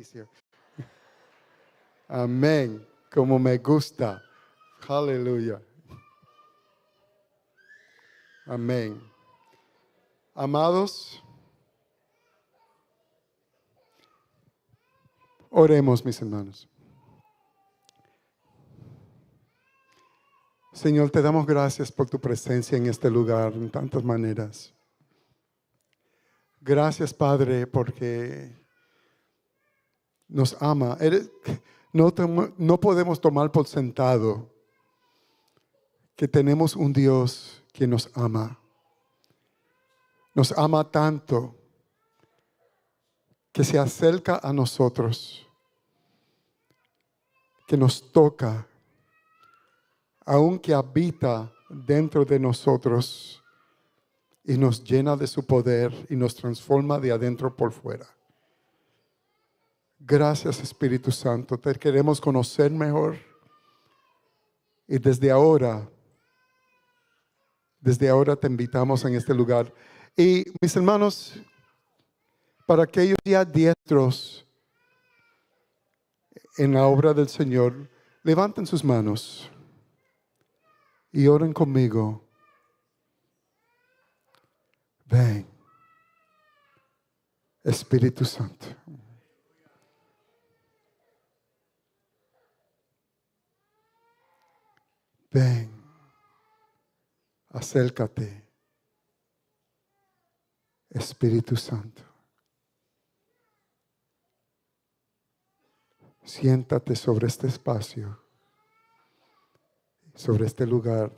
servicio. Amén. Como me gusta. Aleluya. Amén. Amados, oremos, mis hermanos. Señor, te damos gracias por tu presencia en este lugar en tantas maneras. Gracias, Padre, porque nos ama. No podemos tomar por sentado que tenemos un Dios que nos ama. Nos ama tanto que se acerca a nosotros, que nos toca, aunque habita dentro de nosotros y nos llena de su poder y nos transforma de adentro por fuera. Gracias, Espíritu Santo, te queremos conocer mejor y desde ahora te invitamos en este lugar. Y mis hermanos, para aquellos ya diestros en la obra del Señor, levanten sus manos y oren conmigo. Ven, Espíritu Santo. Ven, acércate, Espíritu Santo. Siéntate sobre este espacio, sobre este lugar,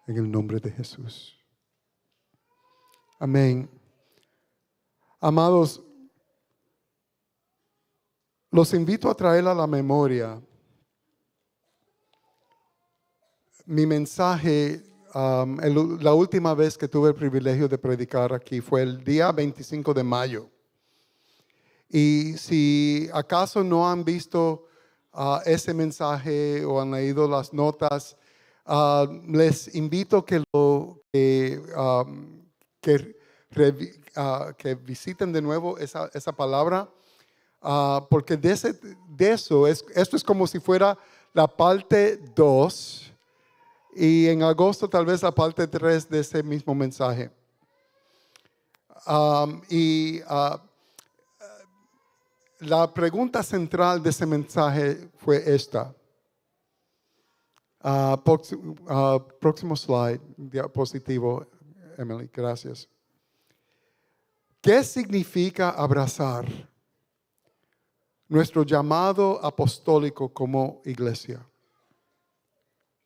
en el nombre de Jesús. Amén. Amados, los invito a traer a la memoria mi mensaje. La última vez que tuve el privilegio de predicar aquí fue el día 25 de mayo. Y si acaso no han visto ese mensaje o han leído las notas, les invito que visiten de nuevo esa palabra, porque esto es como si fuera la parte 2 y en agosto tal vez la parte 3 de ese mismo mensaje. La pregunta central de ese mensaje fue esta. Próximo slide, diapositivo, Emily, gracias. ¿Qué significa abrazar nuestro llamado apostólico como iglesia?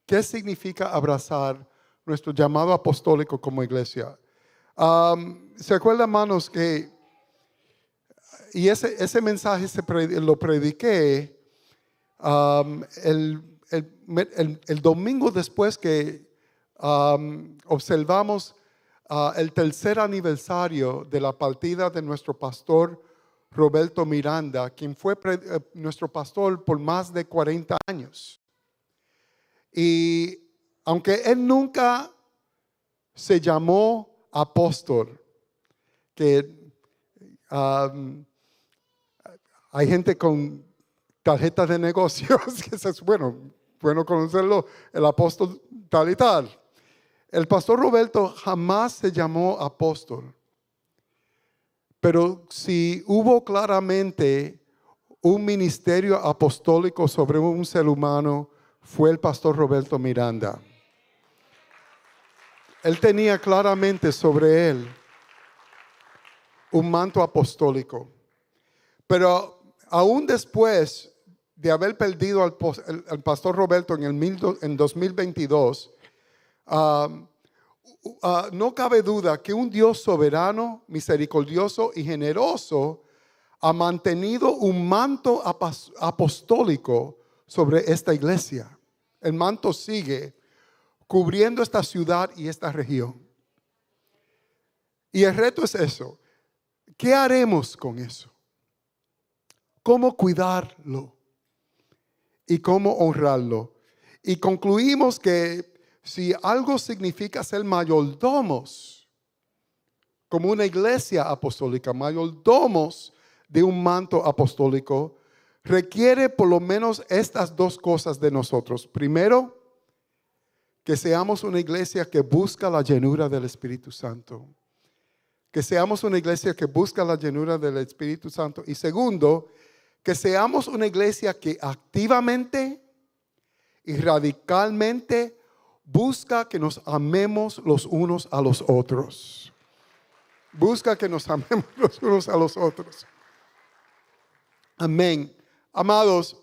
¿Qué significa abrazar nuestro llamado apostólico como iglesia? ¿Se acuerdan, hermanos, que y ese mensaje lo prediqué el domingo después que observamos el tercer aniversario de la partida de nuestro pastor Roberto Miranda, quien fue nuestro pastor por más de 40 años. Y aunque él nunca se llamó apóstol, que hay gente con tarjetas de negocios que es bueno conocerlo, el apóstol tal y tal. El pastor Roberto jamás se llamó apóstol, pero si hubo claramente un ministerio apostólico sobre un ser humano, fue el pastor Roberto Miranda. Él tenía claramente sobre él un manto apostólico. Pero aún después de haber perdido al pastor Roberto en 2022, no cabe duda que un Dios soberano, misericordioso y generoso ha mantenido un manto apostólico sobre esta iglesia. El manto sigue cubriendo esta ciudad y esta región. Y el reto es eso. ¿Qué haremos con eso? ¿Cómo cuidarlo? ¿Y cómo honrarlo? Y concluimos que si algo significa ser mayordomos, como una iglesia apostólica, mayordomos de un manto apostólico requiere por lo menos estas dos cosas de nosotros. Primero, que seamos una iglesia que busca la llenura del Espíritu Santo. Que seamos una iglesia que busca la llenura del Espíritu Santo. Y segundo, que seamos una iglesia que activamente y radicalmente busca que nos amemos los unos a los otros. Busca que nos amemos los unos a los otros. Amén. Amados,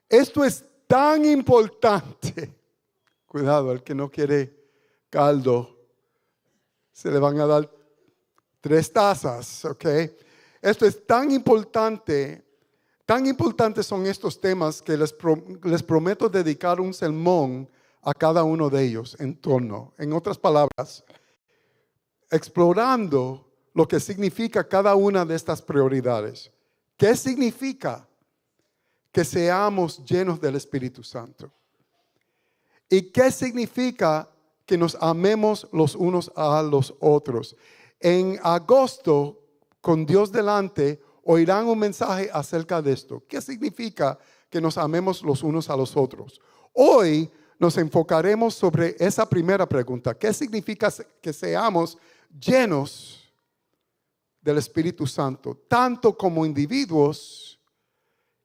esto es tan importante. Cuidado, el que no quiere caldo, se le van a dar 3 tazas, ¿ok? Esto es tan importantes son estos temas que les prometo dedicar un sermón a cada uno de ellos en torno. En otras palabras, explorando lo que significa cada una de estas prioridades. ¿Qué significa que seamos llenos del Espíritu Santo? ¿Y qué significa que nos amemos los unos a los otros? En agosto, con Dios delante, oirán un mensaje acerca de esto. ¿Qué significa que nos amemos los unos a los otros? Hoy nos enfocaremos sobre esa primera pregunta. ¿Qué significa que seamos llenos del Espíritu Santo, tanto como individuos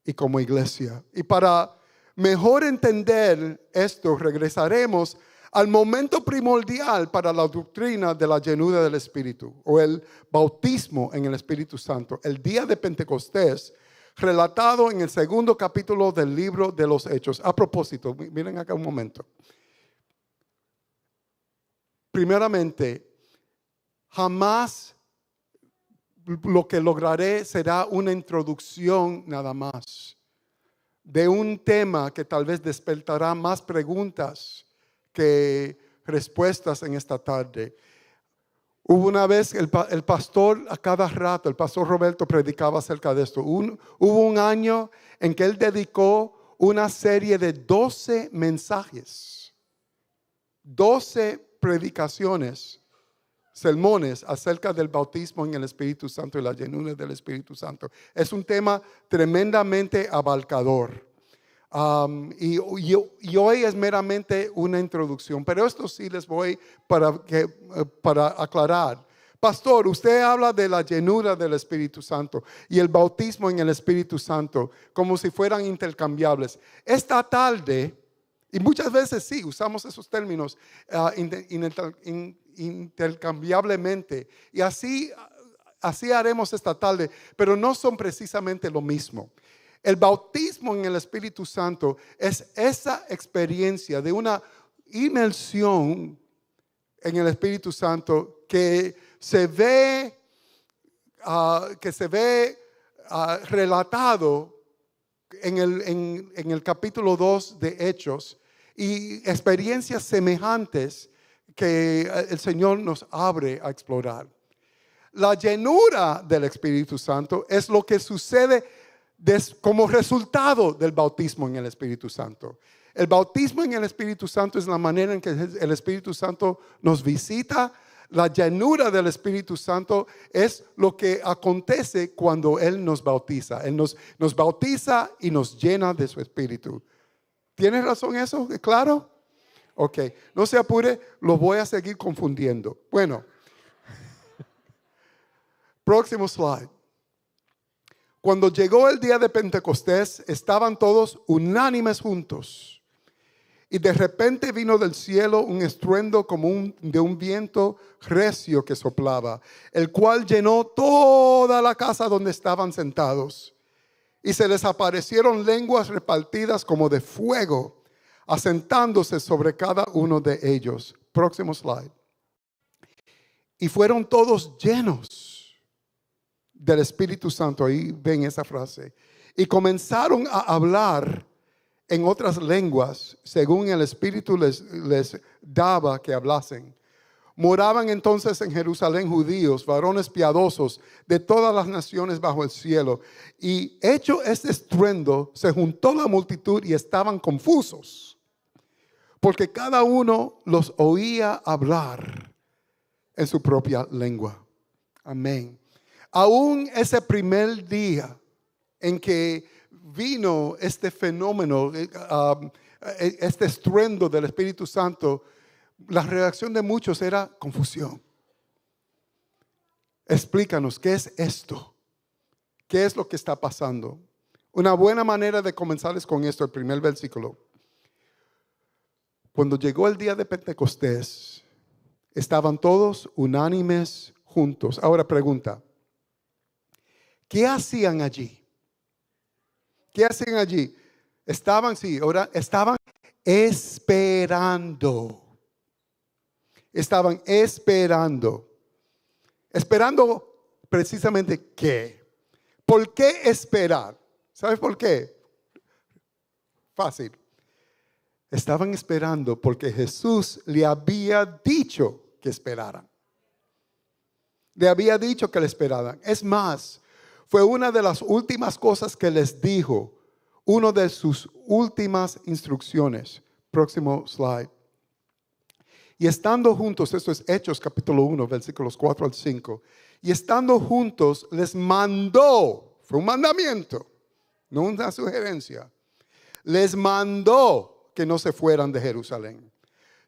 y como iglesia? Y para mejor entender esto, regresaremos al momento primordial para la doctrina de la llenura del Espíritu o el bautismo en el Espíritu Santo, el día de Pentecostés, relatado en el 2º capítulo del libro de los Hechos. A propósito, miren acá un momento. Primeramente, jamás lo que lograré será una introducción nada más de un tema que tal vez despertará más preguntas que respuestas en esta tarde. Hubo una vez el pastor a cada rato, el pastor Roberto predicaba acerca de esto. Hubo un año en que él dedicó una serie de 12 mensajes, 12 predicaciones, sermones acerca del bautismo en el Espíritu Santo y la llenura del Espíritu Santo. Es un tema tremendamente abarcador. Y hoy es meramente una introducción, pero esto sí les voy para aclarar. Pastor, usted habla de la llenura del Espíritu Santo y el bautismo en el Espíritu Santo como si fueran intercambiables. Esta tarde, y muchas veces sí, usamos esos términos intercambiablemente, y así haremos esta tarde, pero no son precisamente lo mismo. El bautismo en el Espíritu Santo es esa experiencia de una inmersión en el Espíritu Santo que se ve relatado en el capítulo 2 de Hechos, y experiencias semejantes que el Señor nos abre a explorar. La llenura del Espíritu Santo es lo que sucede como resultado del bautismo en el Espíritu Santo. El bautismo en el Espíritu Santo es la manera en que el Espíritu Santo nos visita. La llenura del Espíritu Santo es lo que acontece cuando Él nos bautiza. Él nos bautiza y nos llena de su Espíritu. ¿Tiene razón eso? ¿Claro? Ok, no se apure, lo voy a seguir confundiendo. Bueno, próximo slide. Cuando llegó el día de Pentecostés, estaban todos unánimes juntos. Y de repente vino del cielo un estruendo como de un viento recio que soplaba, el cual llenó toda la casa donde estaban sentados. Y se les aparecieron lenguas repartidas como de fuego, asentándose sobre cada uno de ellos. Próximo slide. Y fueron todos llenos del Espíritu Santo. Ahí ven esa frase. Y comenzaron a hablar en otras lenguas, según el Espíritu les daba que hablasen. Moraban entonces en Jerusalén judíos, varones piadosos de todas las naciones bajo el cielo. Y hecho este estruendo, se juntó la multitud y estaban confusos, porque cada uno los oía hablar en su propia lengua. Amén. Aún ese primer día en que vino este fenómeno, este estruendo del Espíritu Santo, la reacción de muchos era confusión. Explícanos, ¿qué es esto? ¿Qué es lo que está pasando? Una buena manera de comenzar es con esto, el primer versículo. Cuando llegó el día de Pentecostés, estaban todos unánimes juntos. Ahora pregunta, ¿qué hacían allí? ¿Qué hacían allí? Estaban esperando. Estaban esperando. Esperando precisamente ¿qué? ¿Por qué esperar? ¿Sabes por qué? Fácil. Estaban esperando porque Jesús le había dicho que esperaran. Le había dicho que le esperaran. Es más, fue una de las últimas cosas que les dijo. Una de sus últimas instrucciones. Próximo slide. Y estando juntos, esto es Hechos capítulo 1, versículos 4 al 5. Y estando juntos les mandó, fue un mandamiento, no una sugerencia. Les mandó que no se fueran de Jerusalén,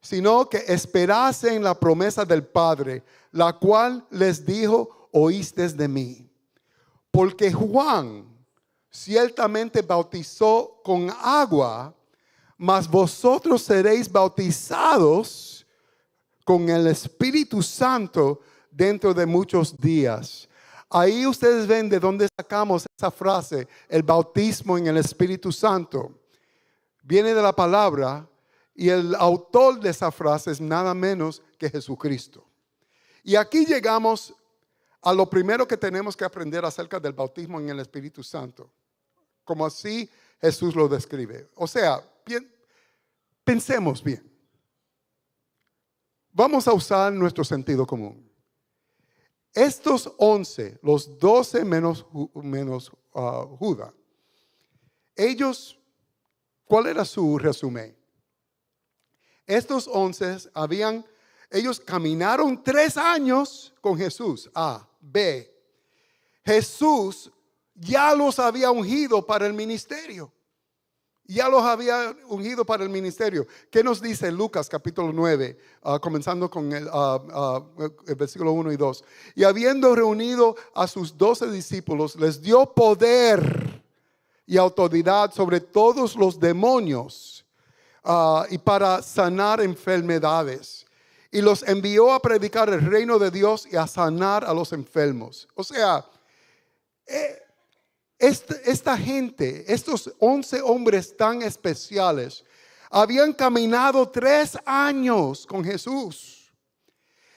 sino que esperasen la promesa del Padre, la cual les dijo, oísteis de mí. Porque Juan ciertamente bautizó con agua, mas vosotros seréis bautizados con el Espíritu Santo dentro de muchos días. Ahí ustedes ven de dónde sacamos esa frase, el bautismo en el Espíritu Santo. Viene de la palabra y el autor de esa frase es nada menos que Jesucristo. Y aquí llegamos a lo primero que tenemos que aprender acerca del bautismo en el Espíritu Santo. Como así Jesús lo describe. O sea, pensemos bien. Vamos a usar nuestro sentido común. Estos 11, los 12 menos Judas, ellos, ¿cuál era su resumen? Estos 11 ellos caminaron 3 años con Jesús. A, B. Jesús ya los había ungido para el ministerio. Ya los había ungido para el ministerio. ¿Qué nos dice Lucas capítulo 9? Comenzando con el versículo 1 y 2. Y habiendo reunido a sus 12 discípulos, les dio poder y autoridad sobre todos los demonios y para sanar enfermedades. Y los envió a predicar el reino de Dios y a sanar a los enfermos. O sea, esta gente, estos 11 hombres tan especiales, habían caminado 3 años con Jesús.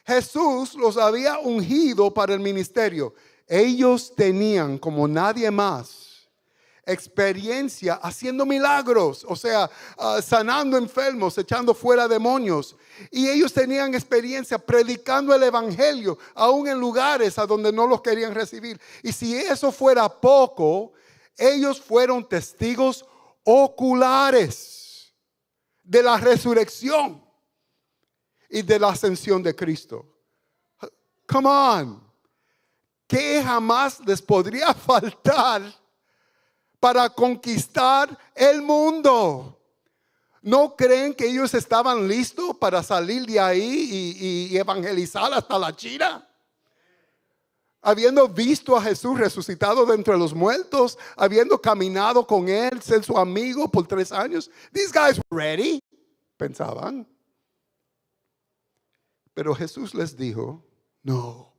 Jesús los había ungido para el ministerio. Ellos tenían, como nadie más, experiencia haciendo milagros, o sea, sanando enfermos, echando fuera demonios. Y ellos tenían experiencia predicando el evangelio, aún en lugares a donde no los querían recibir. Y si eso fuera poco, ellos fueron testigos oculares de la resurrección y de la ascensión de Cristo. Come on, ¿qué jamás les podría faltar para conquistar el mundo? ¿No creen que ellos estaban listos para salir de ahí y evangelizar hasta la China? Habiendo visto a Jesús resucitado de entre los muertos, habiendo caminado con él, ser su amigo por 3 años. These guys were ready, pensaban. Pero Jesús les dijo, no,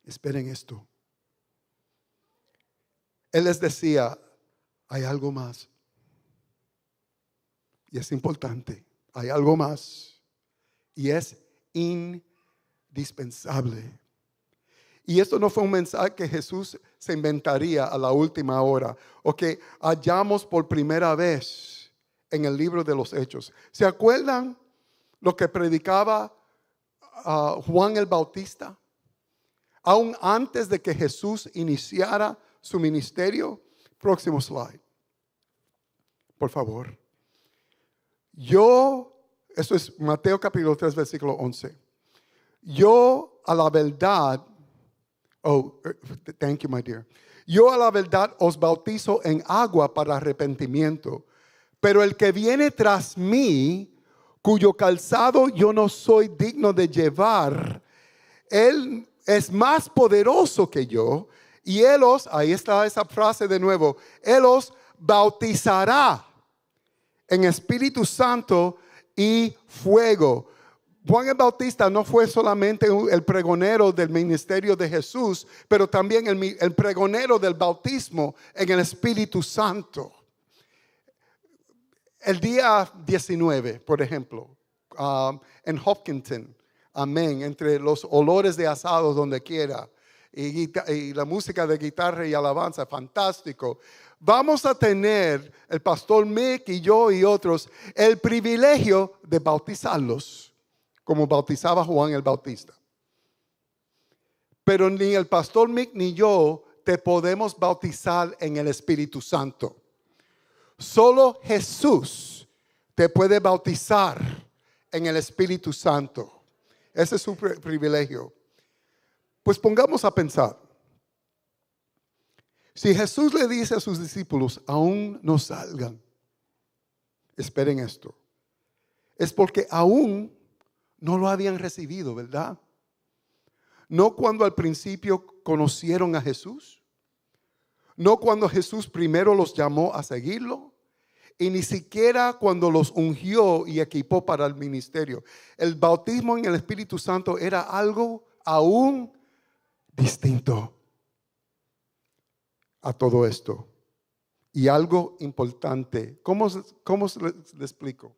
esperen esto. Él les decía, hay algo más. Y es importante, hay algo más. Y es indispensable. Y esto no fue un mensaje que Jesús se inventaría a la última hora, o que hallamos por primera vez en el libro de los Hechos. ¿Se acuerdan lo que predicaba Juan el Bautista? Aún antes de que Jesús iniciara su ministerio. Próximo slide, por favor. Esto es Mateo capítulo 3 versículo 11. Yo a la verdad Oh, thank you, my dear. Yo a la verdad os bautizo en agua para arrepentimiento, pero el que viene tras mí, cuyo calzado yo no soy digno de llevar, él es más poderoso que yo, y él os, ahí está esa frase de nuevo, él os bautizará en Espíritu Santo y fuego. Juan el Bautista no fue solamente el pregonero del ministerio de Jesús, pero también el pregonero del bautismo en el Espíritu Santo. El día 19, por ejemplo, en Hopkinton, amén, entre los olores de asados donde quiera, y la música de guitarra y alabanza, fantástico. Vamos a tener, el pastor Mick y yo y otros, el privilegio de bautizarlos, como bautizaba Juan el Bautista. Pero ni el pastor Mick ni yo te podemos bautizar en el Espíritu Santo. Solo Jesús te puede bautizar en el Espíritu Santo. Ese es su privilegio. Pues pongamos a pensar. Si Jesús le dice a sus discípulos, aún no salgan, esperen esto. Es porque aún no lo habían recibido, ¿verdad? No cuando al principio conocieron a Jesús. No cuando Jesús primero los llamó a seguirlo. Y ni siquiera cuando los ungió y equipó para el ministerio. El bautismo en el Espíritu Santo era algo aún distinto a todo esto. Y algo importante. ¿Cómo le explico?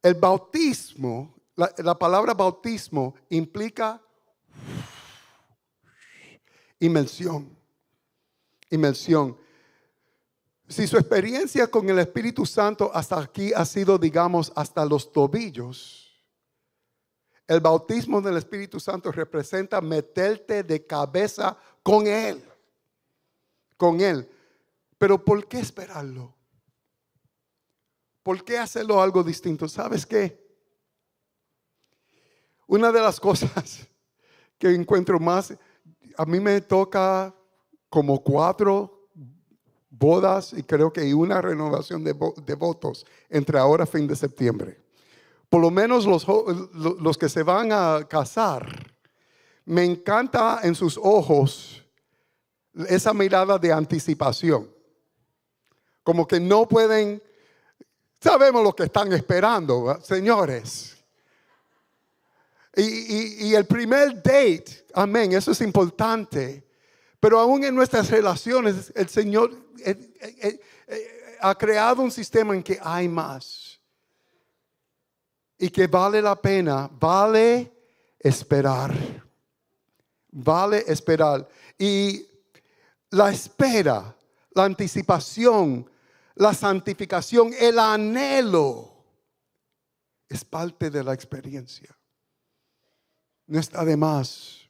El bautismo, la palabra bautismo implica inmersión. Inmersión. Si su experiencia con el Espíritu Santo hasta aquí ha sido, digamos, hasta los tobillos, el bautismo del Espíritu Santo representa meterte de cabeza con Él. Con Él. Pero ¿por qué esperarlo? ¿Por qué hacerlo algo distinto? ¿Sabes qué? Una de las cosas que encuentro más, a mí me toca como 4 bodas y creo que una renovación de votos entre ahora y fin de septiembre. Por lo menos los que se van a casar, me encanta en sus ojos esa mirada de anticipación. Como que no pueden, sabemos lo que están esperando, ¿verdad? Señores. Y el primer date, amén, eso es importante. Pero aún en nuestras relaciones, el Señor ha creado un sistema en que hay más. Y que vale la pena, vale esperar. Vale esperar. Y la espera, la anticipación, la santificación, el anhelo, es parte de la experiencia. No está de más.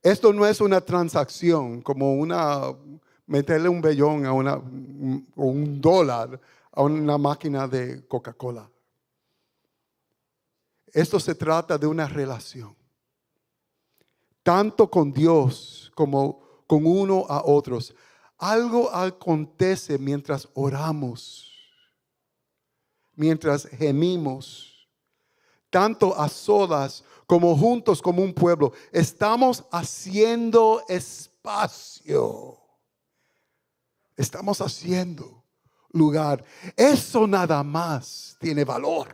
Esto no es una transacción como meterle un vellón o un dólar a una máquina de Coca-Cola. Esto se trata de una relación. Tanto con Dios como con uno a otros. Algo acontece mientras oramos, mientras gemimos, tanto a solas como juntos como un pueblo. Estamos haciendo espacio. Estamos haciendo lugar. Eso nada más tiene valor.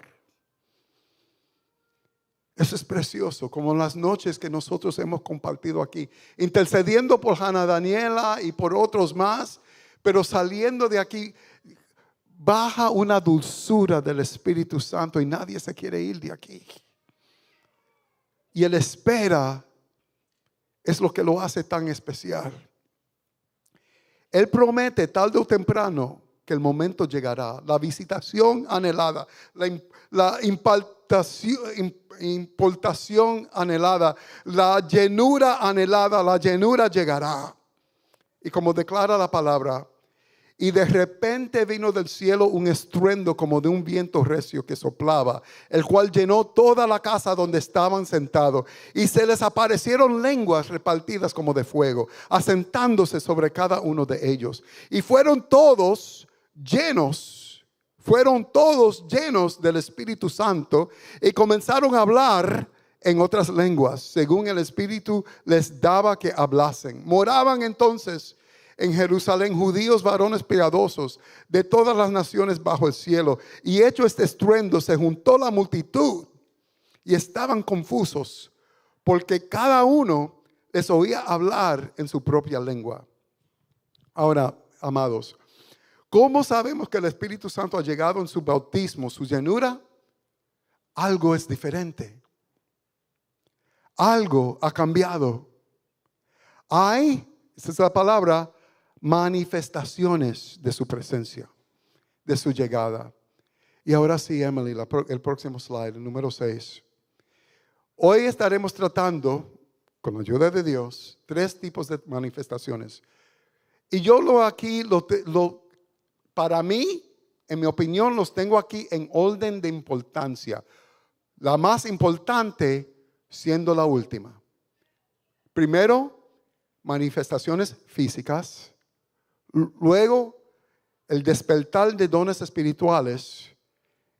Eso es precioso, como las noches que nosotros hemos compartido aquí, intercediendo por Hannah Daniela y por otros más, pero saliendo de aquí, baja una dulzura del Espíritu Santo y nadie se quiere ir de aquí. Y el espera es lo que lo hace tan especial. Él promete tarde o temprano que el momento llegará. La visitación anhelada, la importación anhelada, la llenura anhelada, la llenura llegará. Y como declara la palabra, Y de repente vino del cielo un estruendo como de un viento recio que soplaba, el cual llenó toda la casa donde estaban sentados. Y se les aparecieron lenguas repartidas como de fuego, asentándose sobre cada uno de ellos. Y fueron todos llenos del Espíritu Santo y comenzaron a hablar en otras lenguas, según el Espíritu les daba que hablasen. Moraban entonces en Jerusalén judíos varones piadosos de todas las naciones bajo el cielo. Y hecho este estruendo, se juntó la multitud y estaban confusos, porque cada uno les oía hablar en su propia lengua. Ahora, amados, ¿cómo sabemos que el Espíritu Santo ha llegado en su bautismo, su llenura? Algo es diferente. Algo ha cambiado. Esa es la palabra, manifestaciones de su presencia, de su llegada. Y ahora sí, Emily, el próximo slide, el número 6. Hoy estaremos tratando, con la ayuda de Dios, 3 tipos de manifestaciones. Y yo para mí, en mi opinión, los tengo aquí en orden de importancia. La más importante siendo la última. Primero, manifestaciones físicas. Luego, el despertar de dones espirituales.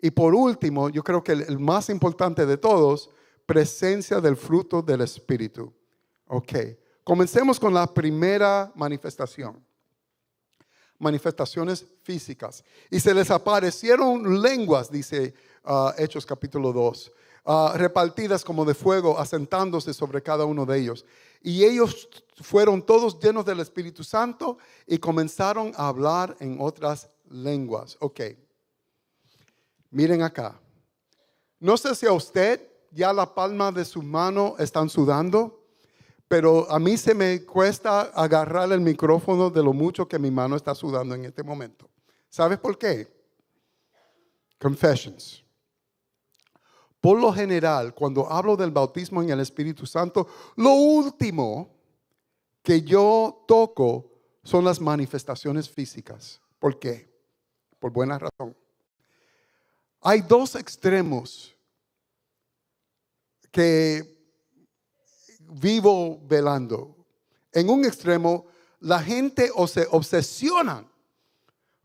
Y por último, yo creo que el más importante de todos, presencia del fruto del Espíritu. Ok, comencemos con la primera manifestación. Manifestaciones físicas. Y se les aparecieron lenguas, dice Hechos capítulo 2, repartidas como de fuego, asentándose sobre cada uno de ellos. Y ellos fueron todos llenos del Espíritu Santo y comenzaron a hablar en otras lenguas. Ok, miren acá. No sé si a usted ya la palma de su mano están sudando, pero a mí se me cuesta agarrar el micrófono de lo mucho que mi mano está sudando en este momento. ¿Sabes por qué? Confessions. Por lo general, cuando hablo del bautismo en el Espíritu Santo, lo último que yo toco son las manifestaciones físicas. ¿Por qué? Por buena razón. Hay 2 extremos que vivo velando. En un extremo, la gente se obsesiona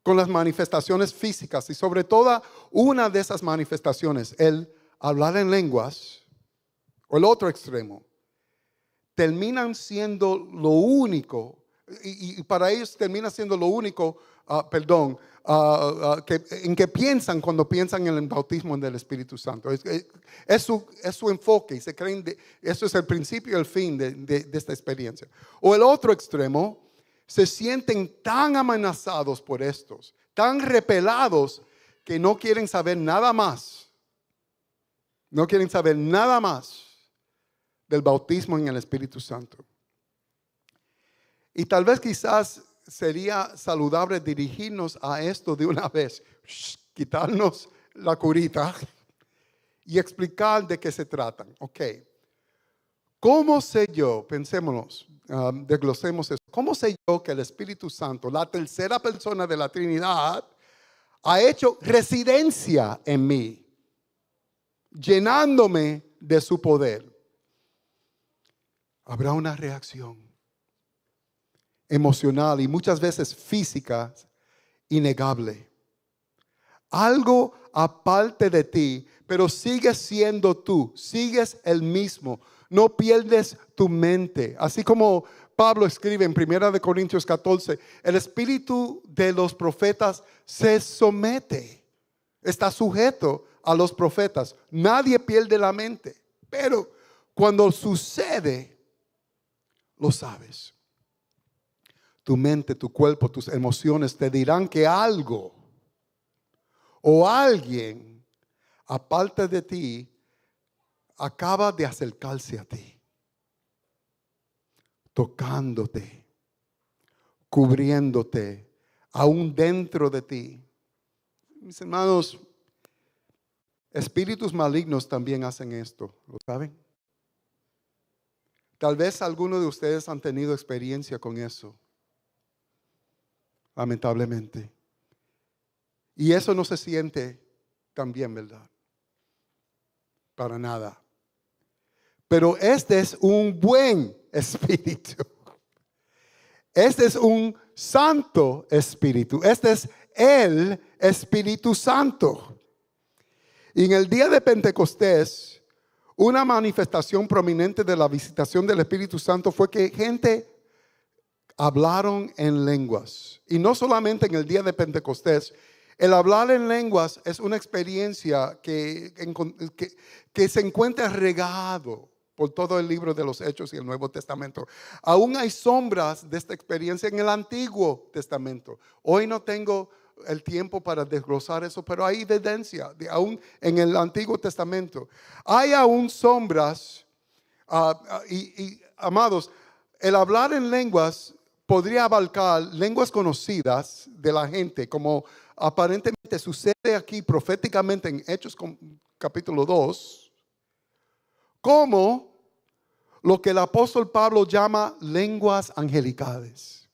con las manifestaciones físicas y sobre todo una de esas manifestaciones, el hablar en lenguas, o el otro extremo, terminan siendo lo único, y para ellos termina siendo lo único, en que piensan cuando piensan en el bautismo del Espíritu Santo. Es su enfoque y se creen, eso es el principio y el fin de esta experiencia. O el otro extremo, se sienten tan amenazados por estos, tan repelados, que no quieren saber nada más. No quieren saber nada más del bautismo en el Espíritu Santo. Y tal vez quizás sería saludable dirigirnos a esto de una vez, quitarnos la curita y explicar de qué se tratan. Ok, ¿cómo sé yo? Pensémonos, desglosemos eso. ¿Cómo sé yo que el Espíritu Santo, la tercera persona de la Trinidad, ha hecho residencia en mí, llenándome de su poder? Habrá una reacción emocional y muchas veces física innegable. Algo aparte de ti, pero sigues siendo tú, sigues el mismo, no pierdes tu mente. Así como Pablo escribe en 1 Corintios 14, el espíritu de los profetas se somete, está sujeto a los profetas. Nadie pierde la mente, pero cuando sucede, lo sabes. Tu mente, tu cuerpo, tus emociones te dirán que algo o alguien aparte de ti acaba de acercarse a ti, tocándote, cubriéndote, aún dentro de ti. Mis hermanos, espíritus malignos también hacen esto, ¿lo saben? Tal vez algunos de ustedes han tenido experiencia con eso. lamentablemente. Y eso no se siente tan bien, ¿verdad? Para nada. Pero este es un buen espíritu. Este es un santo espíritu. Este es el Espíritu Santo. Y en el día de Pentecostés, una manifestación prominente de la visitación del Espíritu Santo fue que gente hablaron en lenguas. Y no solamente en el día de Pentecostés. El hablar en lenguas es una experiencia que se encuentra regado por todo el libro de los Hechos y el Nuevo Testamento. Aún hay sombras de esta experiencia en el Antiguo Testamento. Hoy no tengo el tiempo para desglosar eso, pero hay evidencia, aún en el Antiguo Testamento. Hay aún sombras, amados, el hablar en lenguas podría abarcar lenguas conocidas de la gente, como aparentemente sucede aquí proféticamente en Hechos capítulo 2, como lo que el apóstol Pablo llama lenguas angelicales.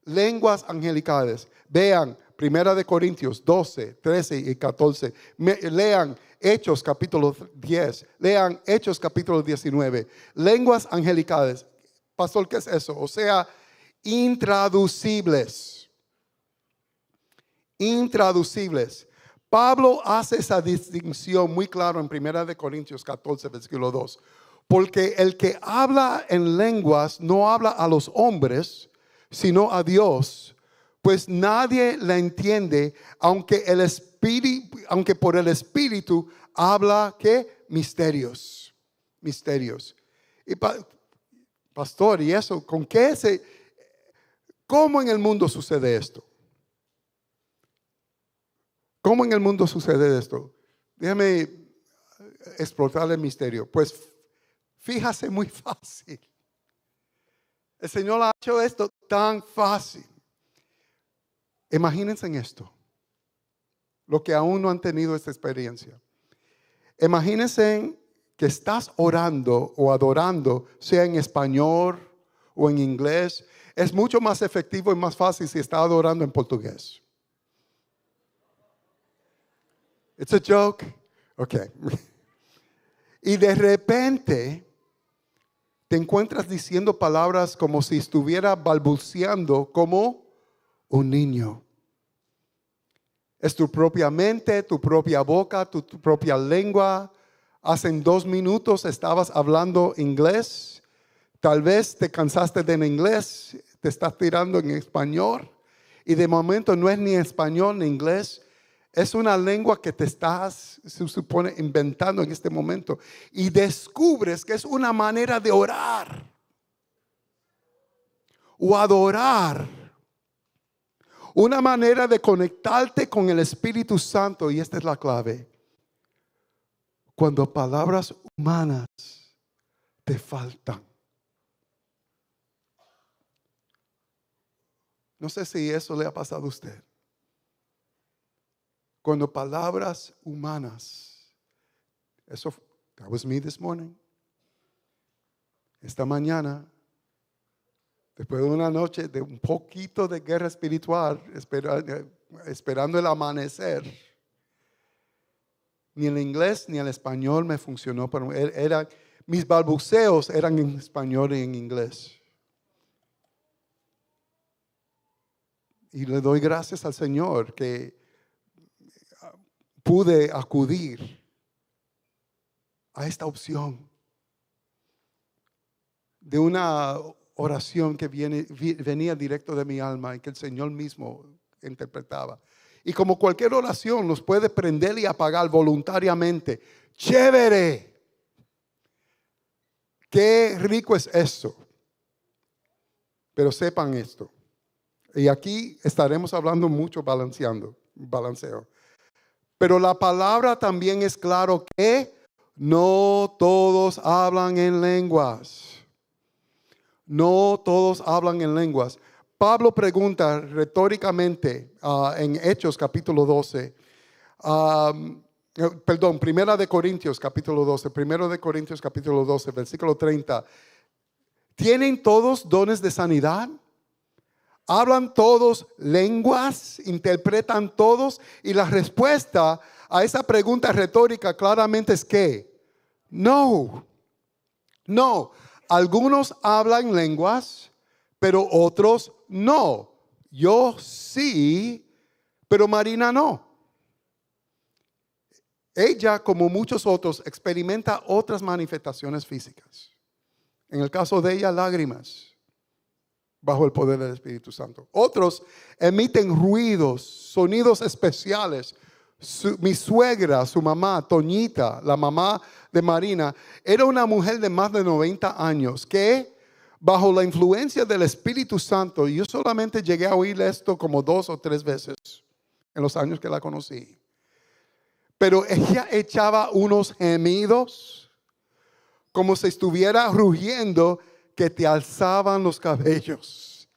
Lenguas angelicales. Vean 1 Corintios 12, 13 y 14. Lean Hechos capítulo 10. Lean Hechos capítulo 19. Lenguas angelicales. Pastor, ¿qué es eso? O sea, intraducibles. Intraducibles. Pablo hace esa distinción muy claro en 1 Corintios 14, versículo 2. Porque el que habla en lenguas no habla a los hombres, sino a Dios, pues nadie la entiende, aunque por el Espíritu habla ¿qué? Misterios. Misterios. Y pastor, ¿y eso? ¿Con qué cómo en el mundo sucede esto? ¿Cómo en el mundo sucede esto? Déjame explotar el misterio. Pues fíjase, muy fácil. El Señor ha hecho esto tan fácil. Imagínense en esto. Los que aún no han tenido esta experiencia. Imagínense que estás orando o adorando, sea en español o en inglés. Es mucho más efectivo y más fácil si estás adorando en portugués. It's a joke. Okay. Y de repente te encuentras diciendo palabras como si estuviera balbuceando como un niño. Es tu propia mente, tu propia boca, tu propia lengua. Hace 2 minutos estabas hablando inglés. Tal vez te cansaste de en inglés, te estás tirando en español. Y de momento no es ni español ni inglés. Es una lengua que te estás, se supone, inventando en este momento. Y descubres que es una manera de orar o adorar. Una manera de conectarte con el Espíritu Santo. Y esta es la clave. Cuando palabras humanas te faltan. No sé si eso le ha pasado a usted. Cuando palabras humanas, that was me this morning. Esta mañana, después de una noche de un poquito de guerra espiritual, esperando el amanecer, ni el inglés ni el español me funcionó. Pero mis balbuceos eran en español y en inglés. Y le doy gracias al Señor que pude acudir a esta opción de una oración que venía directo de mi alma y que el Señor mismo interpretaba. Y como cualquier oración nos puede prender y apagar voluntariamente. ¡Chévere! ¡Qué rico es eso! Pero sepan esto. Y aquí estaremos hablando mucho balanceo. Pero la palabra también es claro que no todos hablan en lenguas. No todos hablan en lenguas. Pablo pregunta retóricamente en Hechos capítulo 12. Primera de Corintios capítulo 12. Primero de Corintios capítulo 12, versículo 30. ¿Tienen todos dones de sanidad? ¿Hablan todos lenguas? ¿Interpretan todos? Y la respuesta a esa pregunta retórica claramente es que no. No. Algunos hablan lenguas, pero otros no. Yo sí, pero Marina no. Ella, como muchos otros, experimenta otras manifestaciones físicas. En el caso de ella, lágrimas, bajo el poder del Espíritu Santo. Otros emiten ruidos, sonidos especiales. Mi suegra, su mamá, Toñita, la mamá de Marina, era una mujer de más de 90 años que bajo la influencia del Espíritu Santo, yo solamente llegué a oír esto como 2 o 3 veces en los años que la conocí. Pero ella echaba unos gemidos como si estuviera rugiendo que te alzaban los cabellos.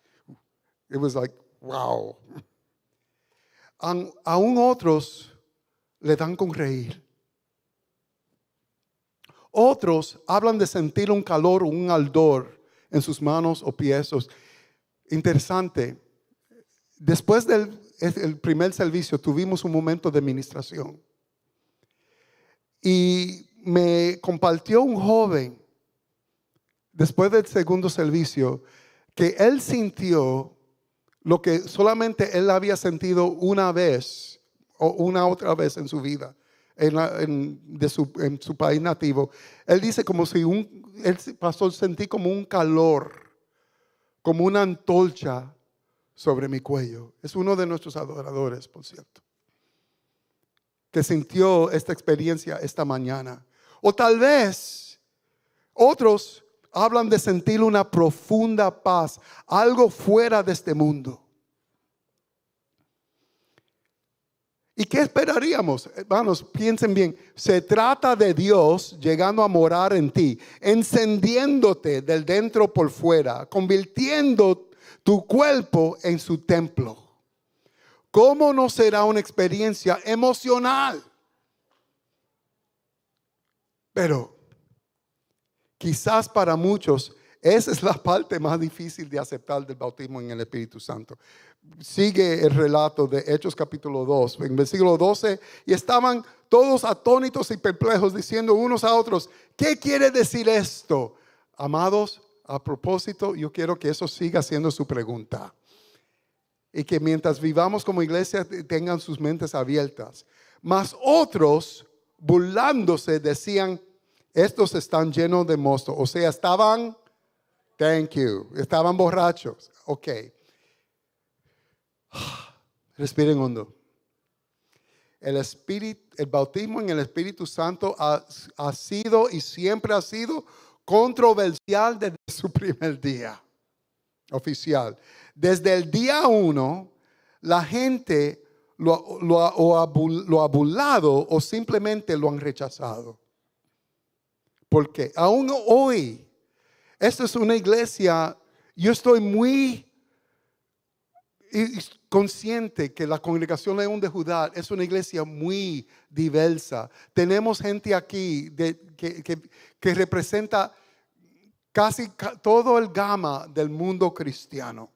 It was like, wow. Aún otros le dan con reír. Otros hablan de sentir un calor o un ardor en sus manos o pies. Interesante. Después del primer servicio tuvimos un momento de ministración. Y me compartió un joven, después del segundo servicio, que él sintió lo que solamente él había sentido una vez o una otra vez en su vida, en su país nativo. Él dice como si pastor, sentí como un calor, como una antorcha sobre mi cuello. Es uno de nuestros adoradores, por cierto, que sintió esta experiencia esta mañana. O tal vez otros hablan de sentir una profunda paz, algo fuera de este mundo. ¿Y qué esperaríamos? Hermanos, piensen bien. Se trata de Dios llegando a morar en ti, encendiéndote del dentro por fuera, convirtiendo tu cuerpo en su templo. ¿Cómo no será una experiencia emocional? Pero quizás para muchos esa es la parte más difícil de aceptar del bautismo en el Espíritu Santo. Sigue el relato de Hechos capítulo 2, en versículo 12, y estaban todos atónitos y perplejos diciendo unos a otros, ¿qué quiere decir esto? Amados, a propósito, yo quiero que eso siga siendo su pregunta. Y que mientras vivamos como iglesia tengan sus mentes abiertas. Mas otros, burlándose, decían, estos están llenos de mosto. O sea, estaban borrachos. Ok. Respiren hondo. El bautismo en el Espíritu Santo ha sido y siempre ha sido controversial desde su primer día oficial. Desde el día 1, la gente lo ha burlado o simplemente lo han rechazado. Porque aún hoy, esta es una iglesia, yo estoy muy consciente que la Congregación León de Judá es una iglesia muy diversa. Tenemos gente aquí que representa casi todo el gama del mundo cristiano.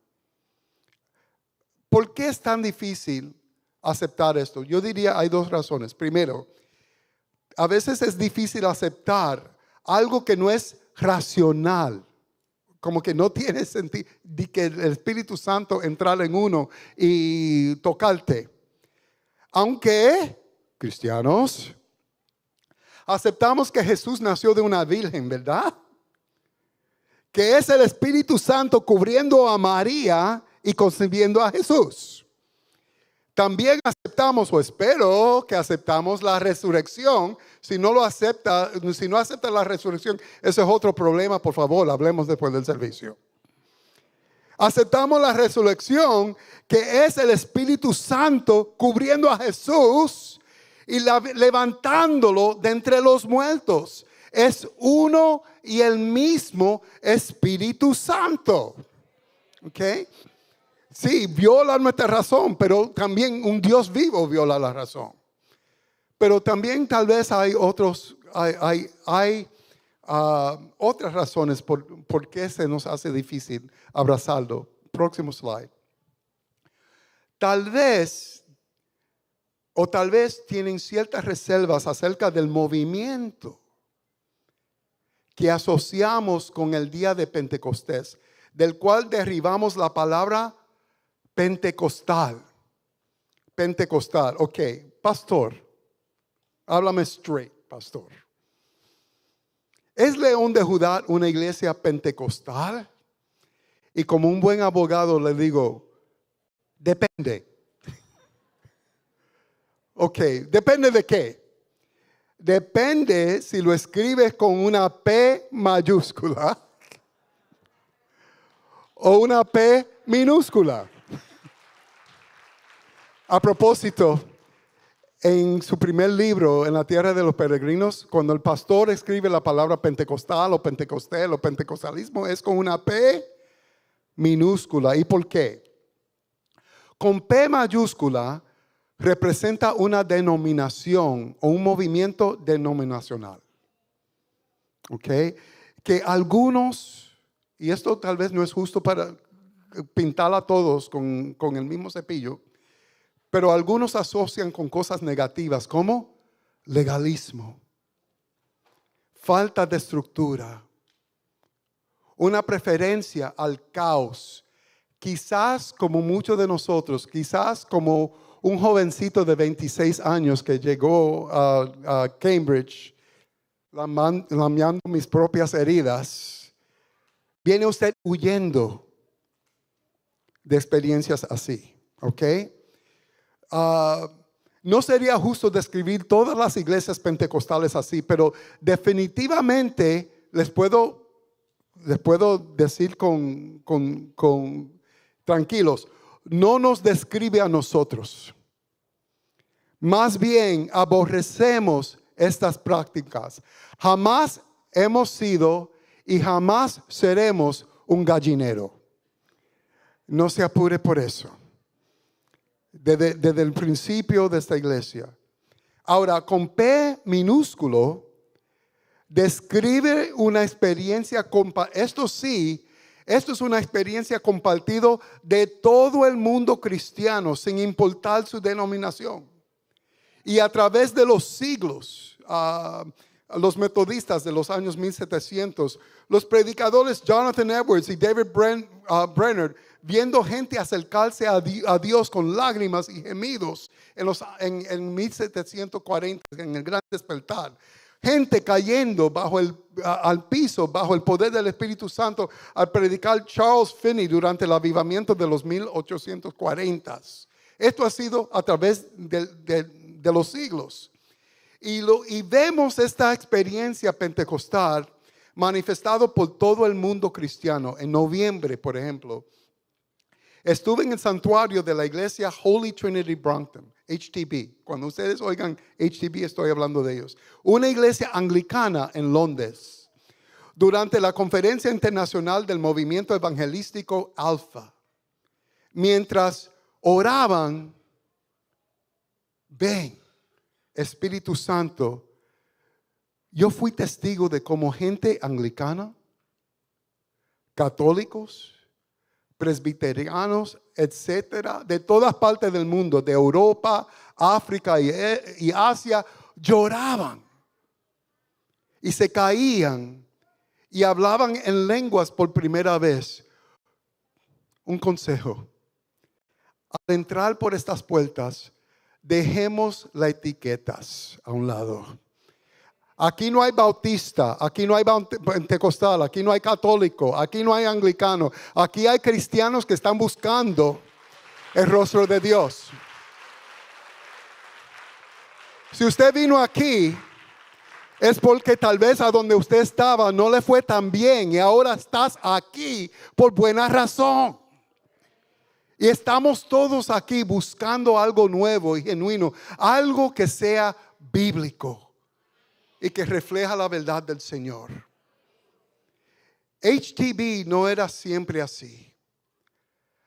¿Por qué es tan difícil aceptar esto? Yo diría hay 2 razones. Primero, a veces es difícil aceptar algo que no es racional, como que no tiene sentido, de que el Espíritu Santo entrar en uno y tocarte. Aunque, cristianos, aceptamos que Jesús nació de una virgen, ¿verdad? Que es el Espíritu Santo cubriendo a María y concibiendo a Jesús. También aceptamos, o espero que aceptamos la resurrección. Si no acepta la resurrección, ese es otro problema. Por favor, hablemos después del servicio. Aceptamos la resurrección, que es el Espíritu Santo cubriendo a Jesús y levantándolo de entre los muertos. Es uno y el mismo Espíritu Santo. ¿Ok? Sí, viola nuestra razón, pero también un Dios vivo viola la razón. Pero también tal vez hay otras razones por qué se nos hace difícil abrazarlo. Próximo slide. tal vez tienen ciertas reservas acerca del movimiento que asociamos con el día de Pentecostés, del cual derivamos la palabra pentecostal. Pentecostal, ok, pastor, háblame straight, pastor. ¿Es León de Judá una iglesia pentecostal? Y como un buen abogado le digo, depende. Ok, ¿depende de qué? Depende si lo escribes con una P mayúscula o una P minúscula. A propósito, en su primer libro, En la tierra de los peregrinos, cuando el pastor escribe la palabra pentecostal o pentecostés o pentecostalismo, es con una P minúscula. ¿Y por qué? Con P mayúscula representa una denominación o un movimiento denominacional. ¿Ok? Que algunos, y esto tal vez no es justo para pintar a todos con el mismo cepillo, pero algunos asocian con cosas negativas como legalismo, falta de estructura, una preferencia al caos. Quizás como muchos de nosotros, quizás como un jovencito de 26 años que llegó a Cambridge, lamiando mis propias heridas, viene usted huyendo de experiencias así, ¿ok? No sería justo describir todas las iglesias pentecostales así, pero definitivamente les puedo decir tranquilos, no nos describe a nosotros. Más bien aborrecemos estas prácticas. Jamás hemos sido y jamás seremos un gallinero. No se apure por eso. Desde el principio de esta iglesia. Ahora, con P minúsculo, describe una experiencia, esto es una experiencia compartida de todo el mundo cristiano, sin importar su denominación. Y a través de los siglos, los metodistas de los años 1700, los predicadores Jonathan Edwards y David Brenner, viendo gente acercarse a Dios con lágrimas y gemidos en 1740, en el Gran Despertar. Gente cayendo al piso bajo el poder del Espíritu Santo al predicar Charles Finney durante el avivamiento de los 1840. Esto ha sido a través de los siglos. Y vemos esta experiencia pentecostal manifestado por todo el mundo cristiano. En noviembre, por ejemplo, estuve en el santuario de la iglesia Holy Trinity Brompton, HTB. Cuando ustedes oigan HTB, estoy hablando de ellos. Una iglesia anglicana en Londres. Durante la conferencia internacional del movimiento evangelístico Alfa. Mientras oraban, ven, Espíritu Santo, yo fui testigo de cómo gente anglicana, católicos, presbiterianos, etcétera, de todas partes del mundo, de Europa, África y Asia, lloraban y se caían y hablaban en lenguas por primera vez. Un consejo: al entrar por estas puertas, dejemos las etiquetas a un lado. Aquí no hay bautista, aquí no hay pentecostal, aquí no hay católico, aquí no hay anglicano. Aquí hay cristianos que están buscando el rostro de Dios. Si usted vino aquí, es porque tal vez a donde usted estaba no le fue tan bien y ahora estás aquí por buena razón. Y estamos todos aquí buscando algo nuevo y genuino, algo que sea bíblico y que refleja la verdad del Señor. HTB no era siempre así.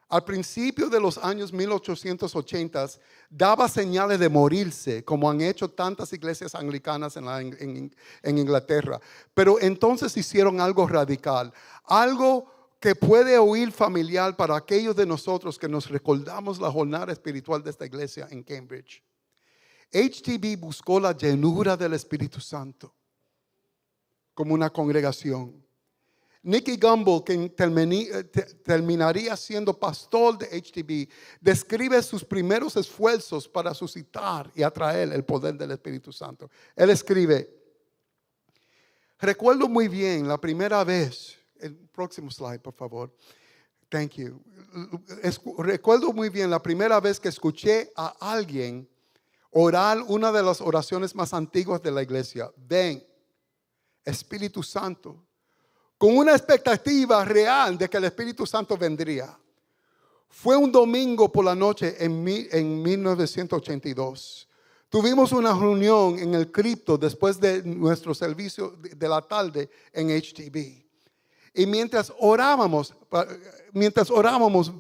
Al principio de los años 1880 daba señales de morirse, como han hecho tantas iglesias anglicanas en Inglaterra. Pero entonces hicieron algo radical, algo que puede oír familiar para aquellos de nosotros que nos recordamos la jornada espiritual de esta iglesia en Cambridge. HTB buscó la llenura del Espíritu Santo como una congregación. Nicky Gumbel, quien terminaría siendo pastor de HTB, describe sus primeros esfuerzos para suscitar y atraer el poder del Espíritu Santo. Él escribe: recuerdo muy bien la primera vez, el próximo slide, por favor. Thank you. Recuerdo muy bien la primera vez que escuché a alguien orar una de las oraciones más antiguas de la iglesia. Ven, Espíritu Santo, con una expectativa real de que el Espíritu Santo vendría. Fue un domingo por la noche en 1982. Tuvimos una reunión en el cripto después de nuestro servicio de la tarde en HTB. Y mientras orábamos,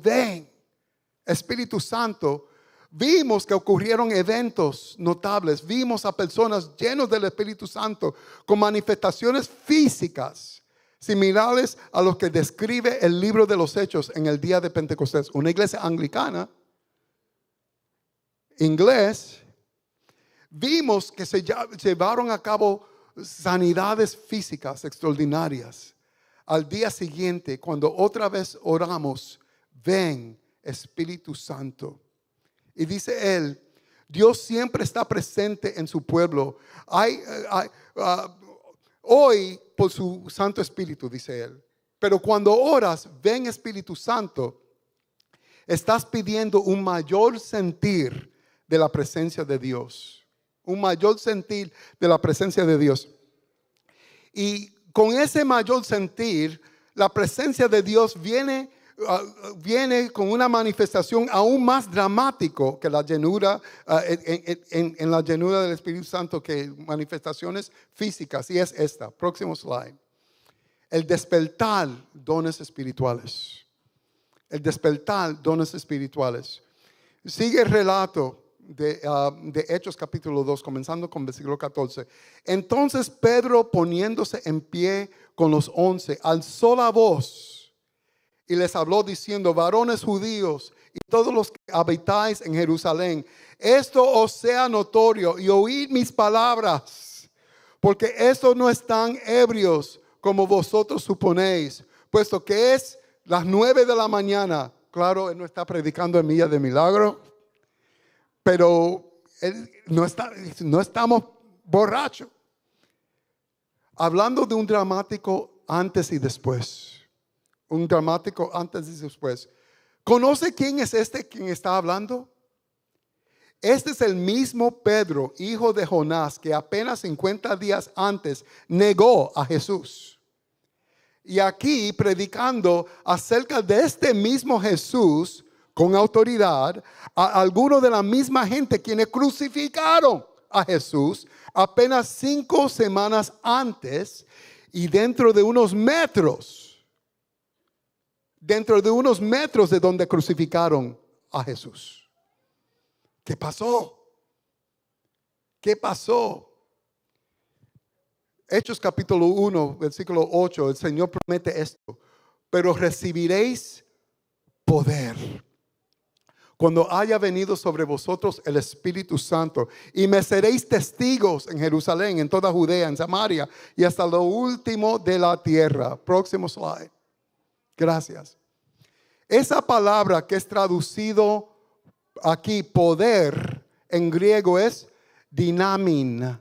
ven, Espíritu Santo, vimos que ocurrieron eventos notables. Vimos a personas llenas del Espíritu Santo con manifestaciones físicas similares a los que describe el libro de los Hechos en el día de Pentecostés. Una iglesia anglicana, inglés. Vimos que se llevaron a cabo sanidades físicas extraordinarias. Al día siguiente, cuando otra vez oramos, ven, Espíritu Santo. Y dice él, Dios siempre está presente en su pueblo. Hoy, por su Santo Espíritu, dice él. Pero cuando oras, ven, Espíritu Santo, estás pidiendo un mayor sentir de la presencia de Dios. Un mayor sentir de la presencia de Dios. Y con ese mayor sentir, la presencia de Dios viene con una manifestación aún más dramático que la llenura, en la llenura del Espíritu Santo, que manifestaciones físicas. Y es esta, próximo slide. El despertar dones espirituales. El despertar dones espirituales. Sigue el relato de Hechos capítulo 2, comenzando con versículo 14. Entonces Pedro, poniéndose en pie con los 11, alzó la voz y les habló diciendo: varones judíos y todos los que habitáis en Jerusalén, esto os sea notorio y oíd mis palabras, porque estos no están ebrios como vosotros suponéis, puesto que es las 9 de la mañana. Claro, él no está predicando en Villa de Milagro, pero no estamos borrachos. Hablando de un dramático antes y después. Un dramático antes y después. ¿Conoce quién es quien está hablando? Este es el mismo Pedro, hijo de Jonás, que apenas 50 días antes negó a Jesús. Y aquí, predicando acerca de este mismo Jesús con autoridad, a algunos de la misma gente quienes crucificaron a Jesús apenas 5 semanas antes, y dentro de unos metros de donde crucificaron a Jesús. ¿Qué pasó? ¿Qué pasó? Hechos capítulo 1, versículo 8, el Señor promete esto: pero recibiréis poder cuando haya venido sobre vosotros el Espíritu Santo, y me seréis testigos en Jerusalén, en toda Judea, en Samaria y hasta lo último de la tierra. Próximo slide. Gracias. Esa palabra que es traducido aquí poder en griego es dinamin,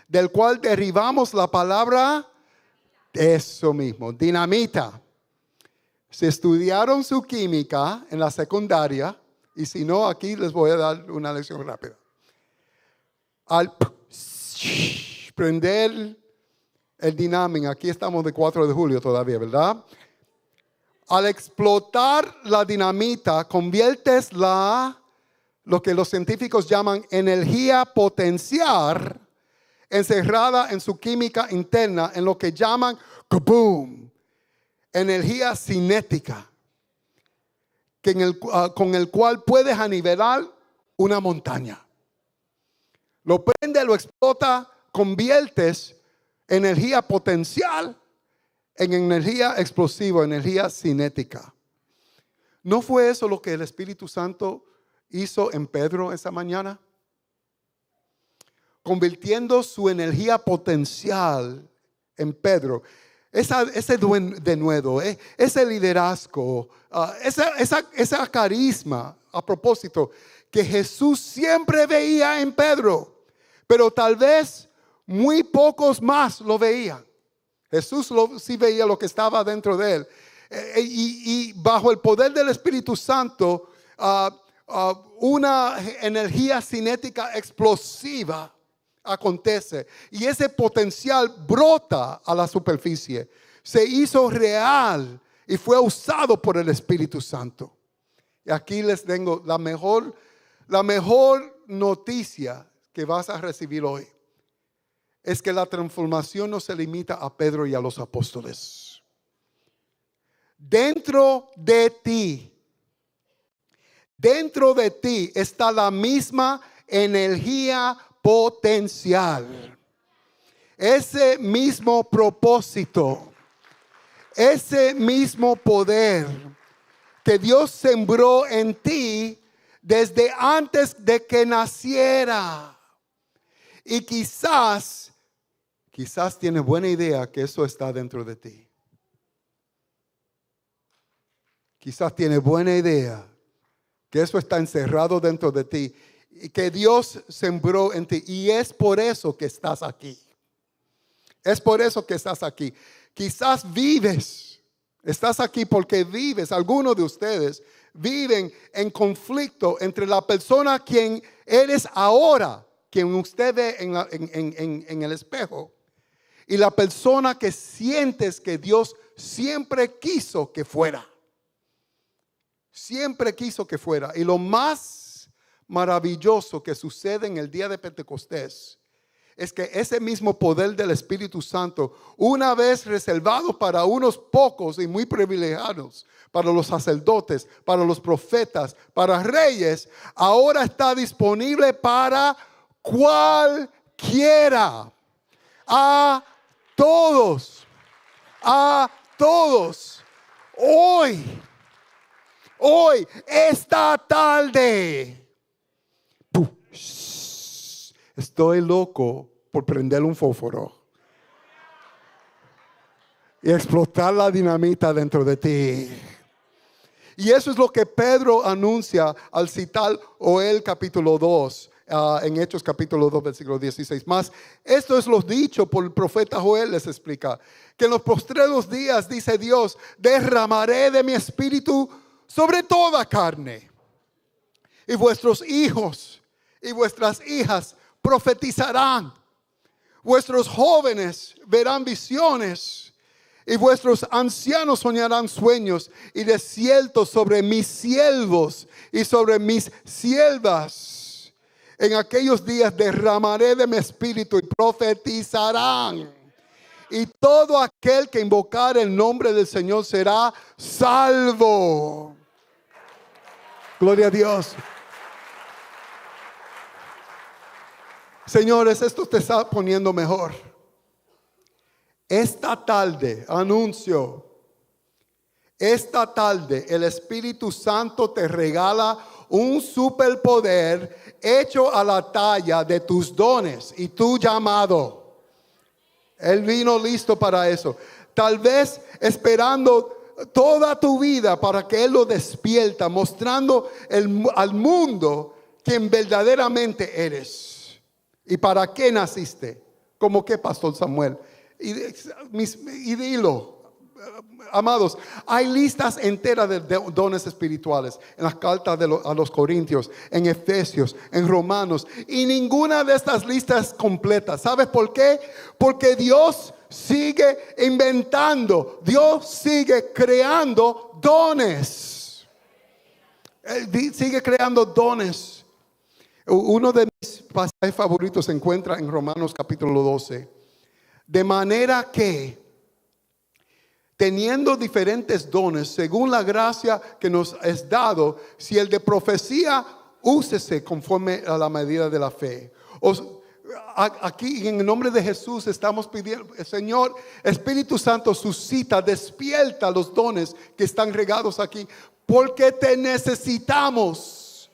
del cual derivamos la palabra, eso mismo, dinamita. Si estudiaron su química en la secundaria, y si no, aquí les voy a dar una lección rápida. Al prender el dinamita, aquí estamos de 4 de julio todavía, ¿verdad? Al explotar la dinamita, conviertes lo que los científicos llaman energía potencial encerrada en su química interna, en lo que llaman kaboom, energía cinética, con el cual puedes anivelar una montaña. Lo prende, lo explota, conviertes energía potencial en energía explosiva, energía cinética. ¿No fue eso lo que el Espíritu Santo hizo en Pedro esa mañana? Convirtiendo su energía potencial en Pedro. Ese denuedo, ese liderazgo, esa carisma, a propósito, que Jesús siempre veía en Pedro, pero tal vez muy pocos más lo veían. Jesús sí veía lo que estaba dentro de él. Y bajo el poder del Espíritu Santo, una energía cinética explosiva acontece. Y ese potencial brota a la superficie. Se hizo real y fue usado por el Espíritu Santo. Y aquí les tengo la mejor noticia que vas a recibir hoy. Es que la transformación no se limita a Pedro y a los apóstoles. Dentro de ti está la misma energía potencial. Ese mismo propósito, ese mismo poder que Dios sembró en ti desde antes de que naciera. Y quizás tienes buena idea que eso está dentro de ti. Quizás tienes buena idea que eso está encerrado dentro de ti y que Dios sembró en ti. Y es por eso que estás aquí. Es por eso que estás aquí. Quizás estás aquí porque vives, algunos de ustedes viven en conflicto entre la persona quien eres ahora, quien usted ve en el espejo, y la persona que sientes que Dios siempre quiso que fuera. Siempre quiso que fuera. Y lo más maravilloso que sucede en el día de Pentecostés es que ese mismo poder del Espíritu Santo, una vez reservado para unos pocos y muy privilegiados, para los sacerdotes, para los profetas, para reyes, ahora está disponible para cualquiera. A todos. Hoy, esta tarde. Estoy loco por prender un fósforo y explotar la dinamita dentro de ti. Y eso es lo que Pedro anuncia al citar Joel capítulo 2, en Hechos capítulo 2, versículo 16. Más, esto es lo dicho por el profeta Joel, les explica, que en los postreros días, dice Dios, derramaré de mi espíritu sobre toda carne. Y vuestros hijos y vuestras hijas profetizarán. Vuestros jóvenes verán visiones y vuestros ancianos soñarán sueños. Y de cierto sobre mis siervos y sobre mis siervas en aquellos días derramaré de mi espíritu y profetizarán. Y todo aquel que invocar el nombre del Señor será salvo. Gloria a Dios. Señores, esto te está poniendo mejor. Esta tarde, anuncio, esta tarde el Espíritu Santo te regala un superpoder hecho a la talla de tus dones y tu llamado. Él vino listo para eso. Tal vez esperando toda tu vida para que Él lo despierta, mostrando al mundo quien verdaderamente eres. ¿Y para qué naciste? ¿Cómo qué, Pastor Samuel? Y dilo, amados, hay listas enteras de dones espirituales en las cartas a los Corintios, en Efesios, en Romanos, y ninguna de estas listas completa. ¿Sabes por qué? Porque Dios sigue inventando, Dios sigue creando dones. Él sigue creando dones. Uno de mis pasajes favoritos se encuentra en Romanos capítulo 12. De manera que, teniendo diferentes dones, según la gracia que nos es dado, si el de profecía, úsese conforme a la medida de la fe. Aquí en el nombre de Jesús estamos pidiendo, Señor, Espíritu Santo, suscita, despierta los dones que están regados aquí, porque te necesitamos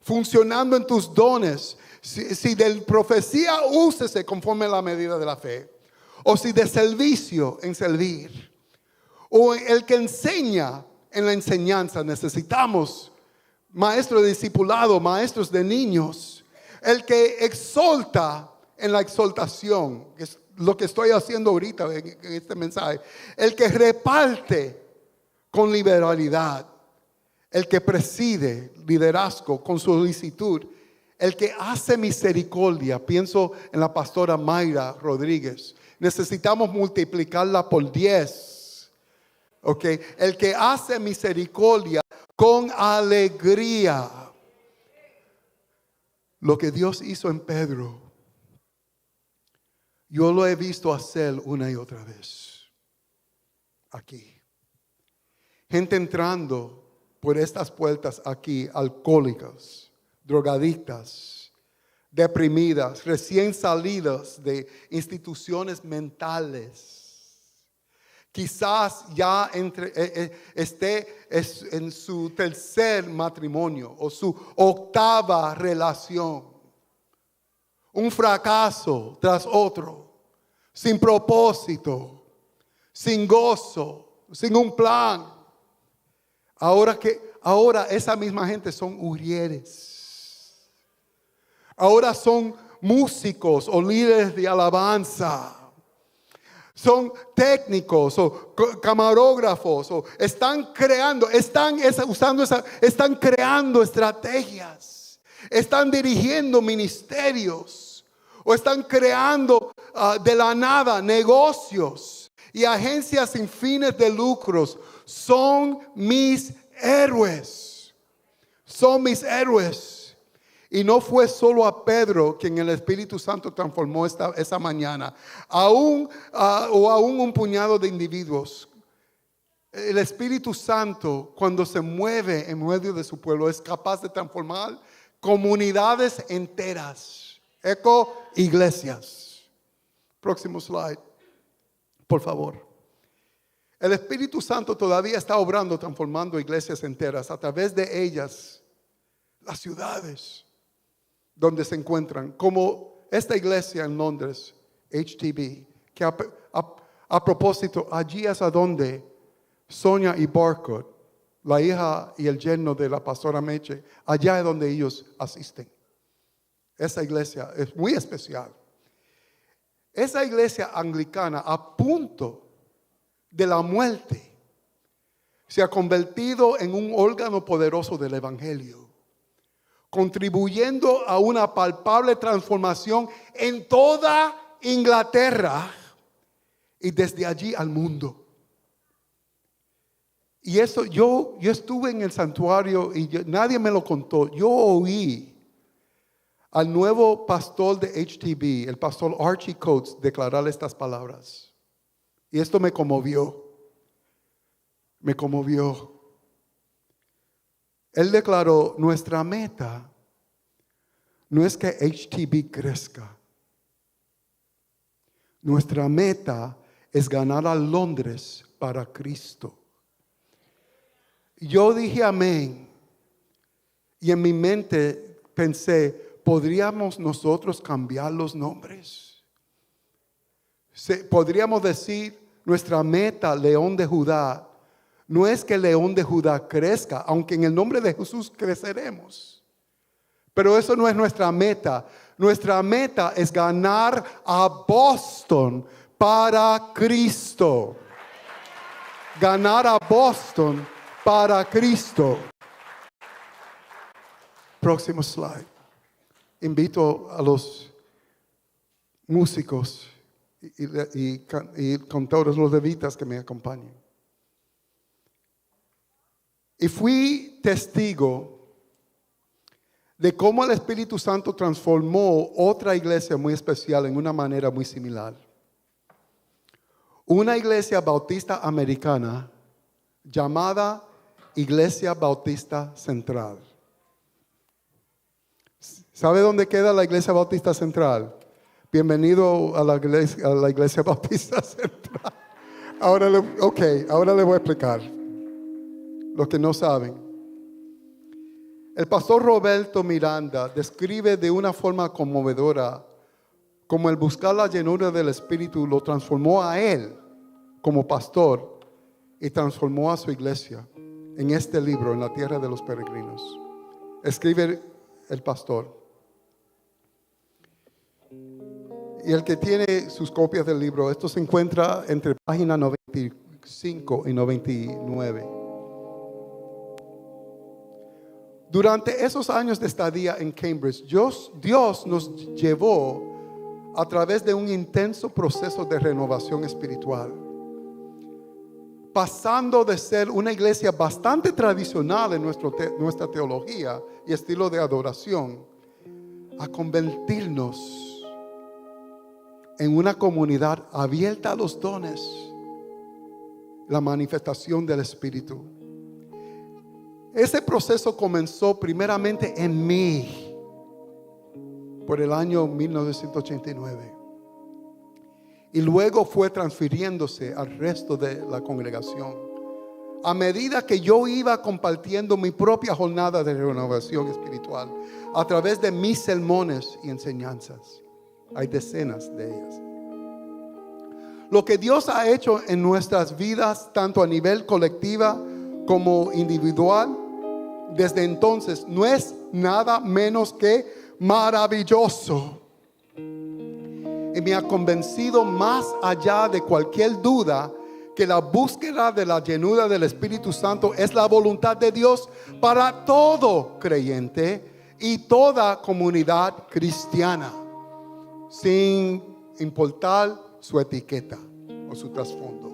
funcionando en tus dones. Si de profecía, úsese conforme a la medida de la fe, o si de servicio, en servir, o el que enseña, en la enseñanza. Necesitamos maestros de discipulado, maestros de niños. El que exalta, en la exaltación, que es lo que estoy haciendo ahorita en este mensaje. El que reparte con liberalidad. El que preside, liderazgo con solicitud. El que hace misericordia. Pienso en la pastora Mayra Rodríguez. Necesitamos multiplicarla por 10. Okay. El que hace misericordia con alegría. Lo que Dios hizo en Pedro, yo lo he visto hacer una y otra vez. Aquí. Gente entrando por estas puertas aquí, alcohólicas, drogadictas, deprimidas, recién salidas de instituciones mentales. Quizás ya esté en su tercer matrimonio o su octava relación. Un fracaso tras otro, sin propósito, sin gozo, sin un plan. Ahora esa misma gente son urrieres. Ahora son músicos o líderes de alabanza. Son técnicos o camarógrafos o están creando estrategias, están dirigiendo ministerios o están creando de la nada negocios y agencias sin fines de lucros. Son mis héroes. Son mis héroes. Y no fue solo a Pedro quien el Espíritu Santo transformó esa mañana. Aún un puñado de individuos. El Espíritu Santo, cuando se mueve en medio de su pueblo, es capaz de transformar comunidades enteras. Iglesias. Próximo slide, por favor. El Espíritu Santo todavía está obrando, transformando iglesias enteras. A través de ellas, las ciudades donde se encuentran, como esta iglesia en Londres, HTB, que a propósito, allí es a donde Sonia y Barcott, la hija y el yerno de la pastora Meche, allá es donde ellos asisten. Esa iglesia es muy especial. Esa iglesia anglicana, a punto de la muerte, se ha convertido en un órgano poderoso del evangelio, contribuyendo a una palpable transformación en toda Inglaterra y desde allí al mundo. Y eso, yo estuve en el santuario y nadie me lo contó. Yo oí al nuevo pastor de HTB, el pastor Archie Coates, declarar estas palabras. Y esto me conmovió. Me conmovió. Él declaró: nuestra meta no es que HTB crezca. Nuestra meta es ganar a Londres para Cristo. Yo dije amén. Y en mi mente pensé: ¿podríamos nosotros cambiar los nombres? Podríamos decir: nuestra meta, León de Judá, no es que León de Judá crezca, aunque en el nombre de Jesús creceremos. Pero eso no es nuestra meta. Nuestra meta es ganar a Boston para Cristo. Ganar a Boston para Cristo. Próximo slide. Invito a los músicos y con todos los levitas que me acompañen. Y fui testigo de cómo el Espíritu Santo transformó otra iglesia muy especial en una manera muy similar. Una iglesia bautista americana llamada Iglesia Bautista Central. ¿Sabe dónde queda la Iglesia Bautista Central? Bienvenido a la iglesia Bautista Central. Ahora le voy a explicar. Los que no saben. El pastor Roberto Miranda describe de una forma conmovedora cómo el buscar la llenura del Espíritu lo transformó a él como pastor y transformó a su iglesia en este libro, En la Tierra de los Peregrinos. Escribe el pastor. Y el que tiene sus copias del libro, esto se encuentra entre páginas 95 y 99. Durante esos años de estadía en Cambridge, Dios nos llevó a través de un intenso proceso de renovación espiritual, pasando de ser una iglesia bastante tradicional en nuestra teología y estilo de adoración, a convertirnos en una comunidad abierta a los dones, la manifestación del Espíritu. Ese proceso comenzó primeramente en mí por el año 1989 y luego fue transfiriéndose al resto de la congregación a medida que yo iba compartiendo mi propia jornada de renovación espiritual a través de mis sermones y enseñanzas. Hay decenas de ellas. Lo que Dios ha hecho en nuestras vidas, tanto a nivel colectiva como individual, desde entonces no es nada menos que maravilloso. Y me ha convencido más allá de cualquier duda que la búsqueda de la llenura del Espíritu Santo es la voluntad de Dios para todo creyente y toda comunidad cristiana, sin importar su etiqueta o su trasfondo.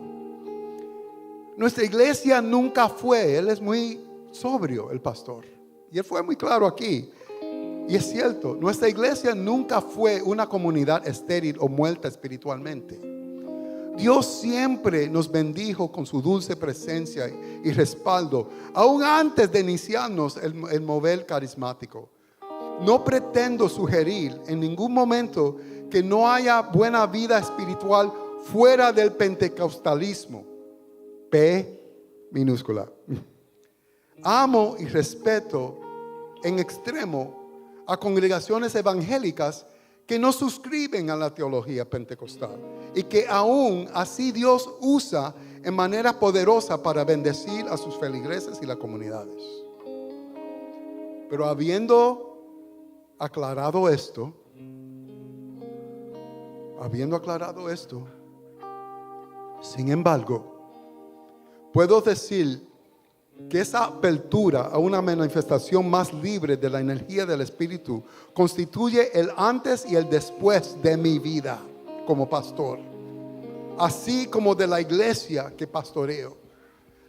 Nuestra iglesia nunca fue, él es muy sobrio, el pastor, y él fue muy claro aquí, y es cierto, nuestra iglesia nunca fue una comunidad estéril o muerta espiritualmente. Dios siempre nos bendijo con su dulce presencia y respaldo, aún antes de iniciarnos el mover carismático. No pretendo sugerir en ningún momento que no haya buena vida espiritual fuera del pentecostalismo. P minúscula. Amo y respeto en extremo a congregaciones evangélicas que no suscriben a la teología pentecostal y que aún así Dios usa en manera poderosa para bendecir a sus feligreses y las comunidades. Pero habiendo aclarado esto, sin embargo, puedo decir que esa apertura a una manifestación más libre de la energía del Espíritu constituye el antes y el después de mi vida como pastor, así como de la iglesia que pastoreo.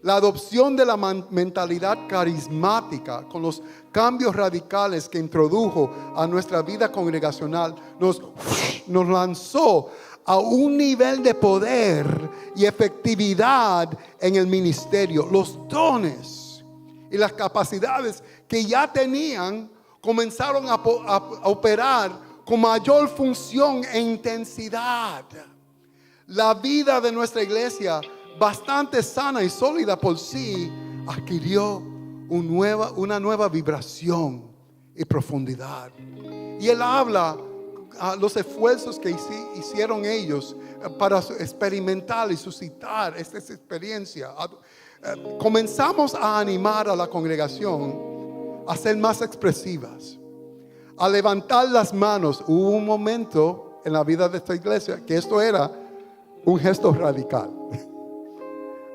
La adopción de la mentalidad carismática con los cambios radicales que introdujo a nuestra vida congregacional nos lanzó a un nivel de poder y efectividad en el ministerio. Los dones y las capacidades que ya tenían comenzaron a operar con mayor función e intensidad. La vida de nuestra iglesia, bastante sana y sólida por sí, adquirió una nueva vibración y profundidad. Y él habla a los esfuerzos que hicieron ellos para experimentar y suscitar esta experiencia. Comenzamos a animar a la congregación a ser más expresivas, a levantar las manos. Hubo un momento en la vida de esta iglesia que esto era un gesto radical.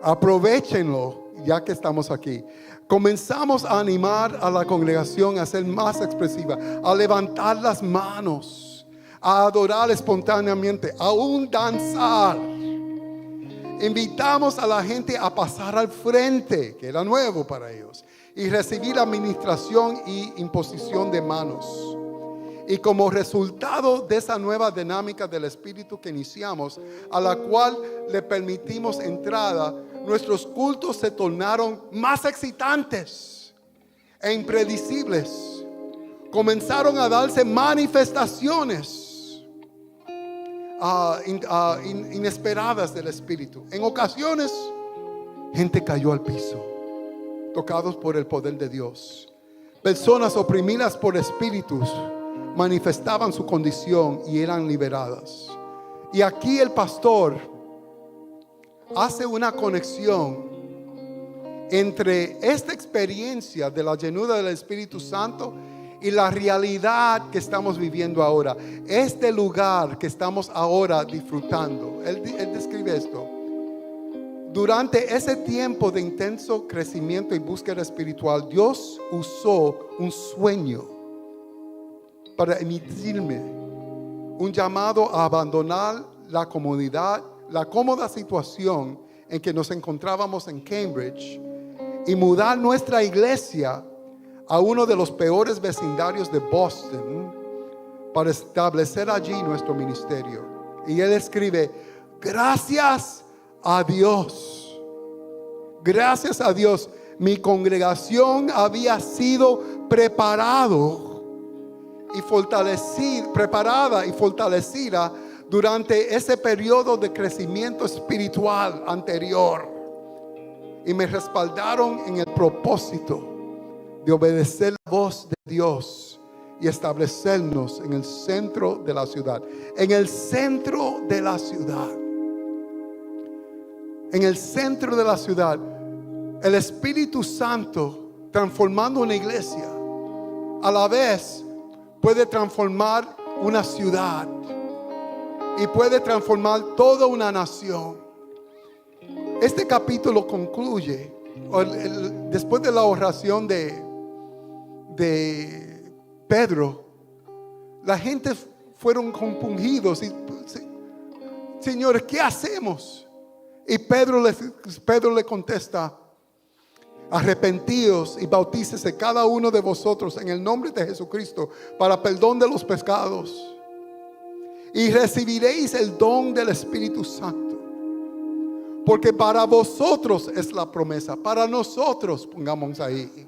Aprovéchenlo ya que estamos aquí. Comenzamos a animar a la congregación a ser más expresiva, a levantar las manos, a adorar espontáneamente, a un danzar. Invitamos a la gente a pasar al frente, que era nuevo para ellos, y recibir administración y imposición de manos. Y como resultado de esa nueva dinámica del Espíritu que iniciamos, a la cual le permitimos entrada, nuestros cultos se tornaron más excitantes e impredecibles. Comenzaron a darse manifestaciones inesperadas del Espíritu. En ocasiones, gente cayó al piso, tocados por el poder de Dios. Personas oprimidas por espíritus manifestaban su condición y eran liberadas. Y aquí el pastor hace una conexión entre esta experiencia de la llenura del Espíritu Santo y la realidad que estamos viviendo ahora. Este lugar que estamos ahora disfrutando. Él describe esto. Durante ese tiempo de intenso crecimiento y búsqueda espiritual, Dios usó un sueño para emitirme un llamado a abandonar la cómoda situación en que nos encontrábamos en Cambridge y mudar nuestra iglesia a uno de los peores vecindarios de Boston para establecer allí nuestro ministerio. Y él escribe: gracias a Dios, mi congregación había sido preparada y fortalecida durante ese periodo de crecimiento espiritual anterior, y me respaldaron en el propósito de obedecer la voz de Dios y establecernos en el centro de la ciudad. En el centro de la ciudad. En el centro de la ciudad. El Espíritu Santo transformando una iglesia, a la vez puede transformar una ciudad y puede transformar toda una nación. Este capítulo concluye después de la oración de Pedro. La gente fueron compungidos y: Señor, ¿qué hacemos? Y Pedro le contesta: arrepentíos y bautícese cada uno de vosotros en el nombre de Jesucristo para perdón de los pecados, y recibiréis el don del Espíritu Santo. Porque para vosotros es la promesa. Para nosotros, pongamos ahí.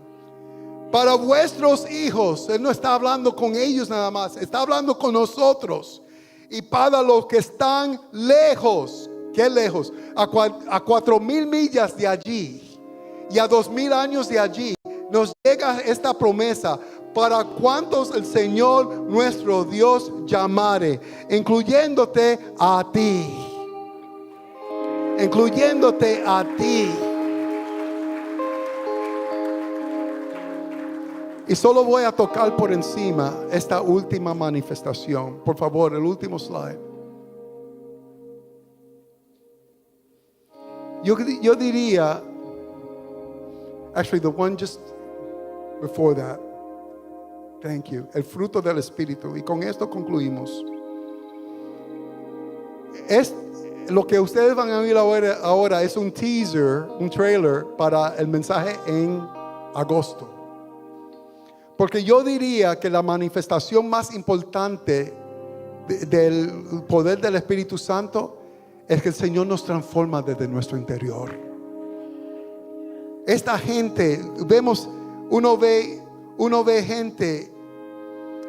Para vuestros hijos. Él no está hablando con ellos nada más, está hablando con nosotros. Y para los que están lejos. ¿Qué lejos? A 4,000 millas de allí y a 2,000 años de allí, nos llega esta promesa: para cuantos el Señor nuestro Dios llamare, incluyéndote a ti. Incluyéndote a ti. Y solo voy a tocar por encima esta última manifestación. Por favor, el último slide. Yo diría, actually the one just before that. Thank you. El fruto del Espíritu. Y con esto concluimos. Lo que ustedes van a oír ahora es un teaser, un trailer para el mensaje en agosto. Porque yo diría que la manifestación más importante del poder del Espíritu Santo es que el Señor nos transforma desde nuestro interior. Esta gente, uno ve gente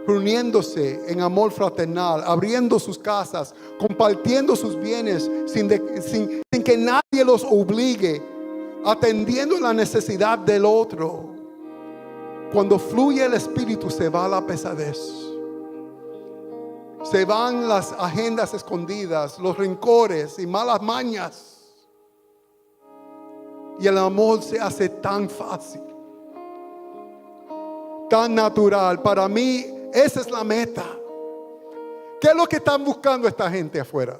reuniéndose en amor fraternal, abriendo sus casas, compartiendo sus bienes sin que nadie los obligue, atendiendo la necesidad del otro. Cuando fluye el Espíritu, se va la pesadez, se van las agendas escondidas, los rencores y malas mañas, y el amor se hace tan fácil, tan natural. Para mí esa es la meta. ¿Qué es lo que están buscando esta gente afuera?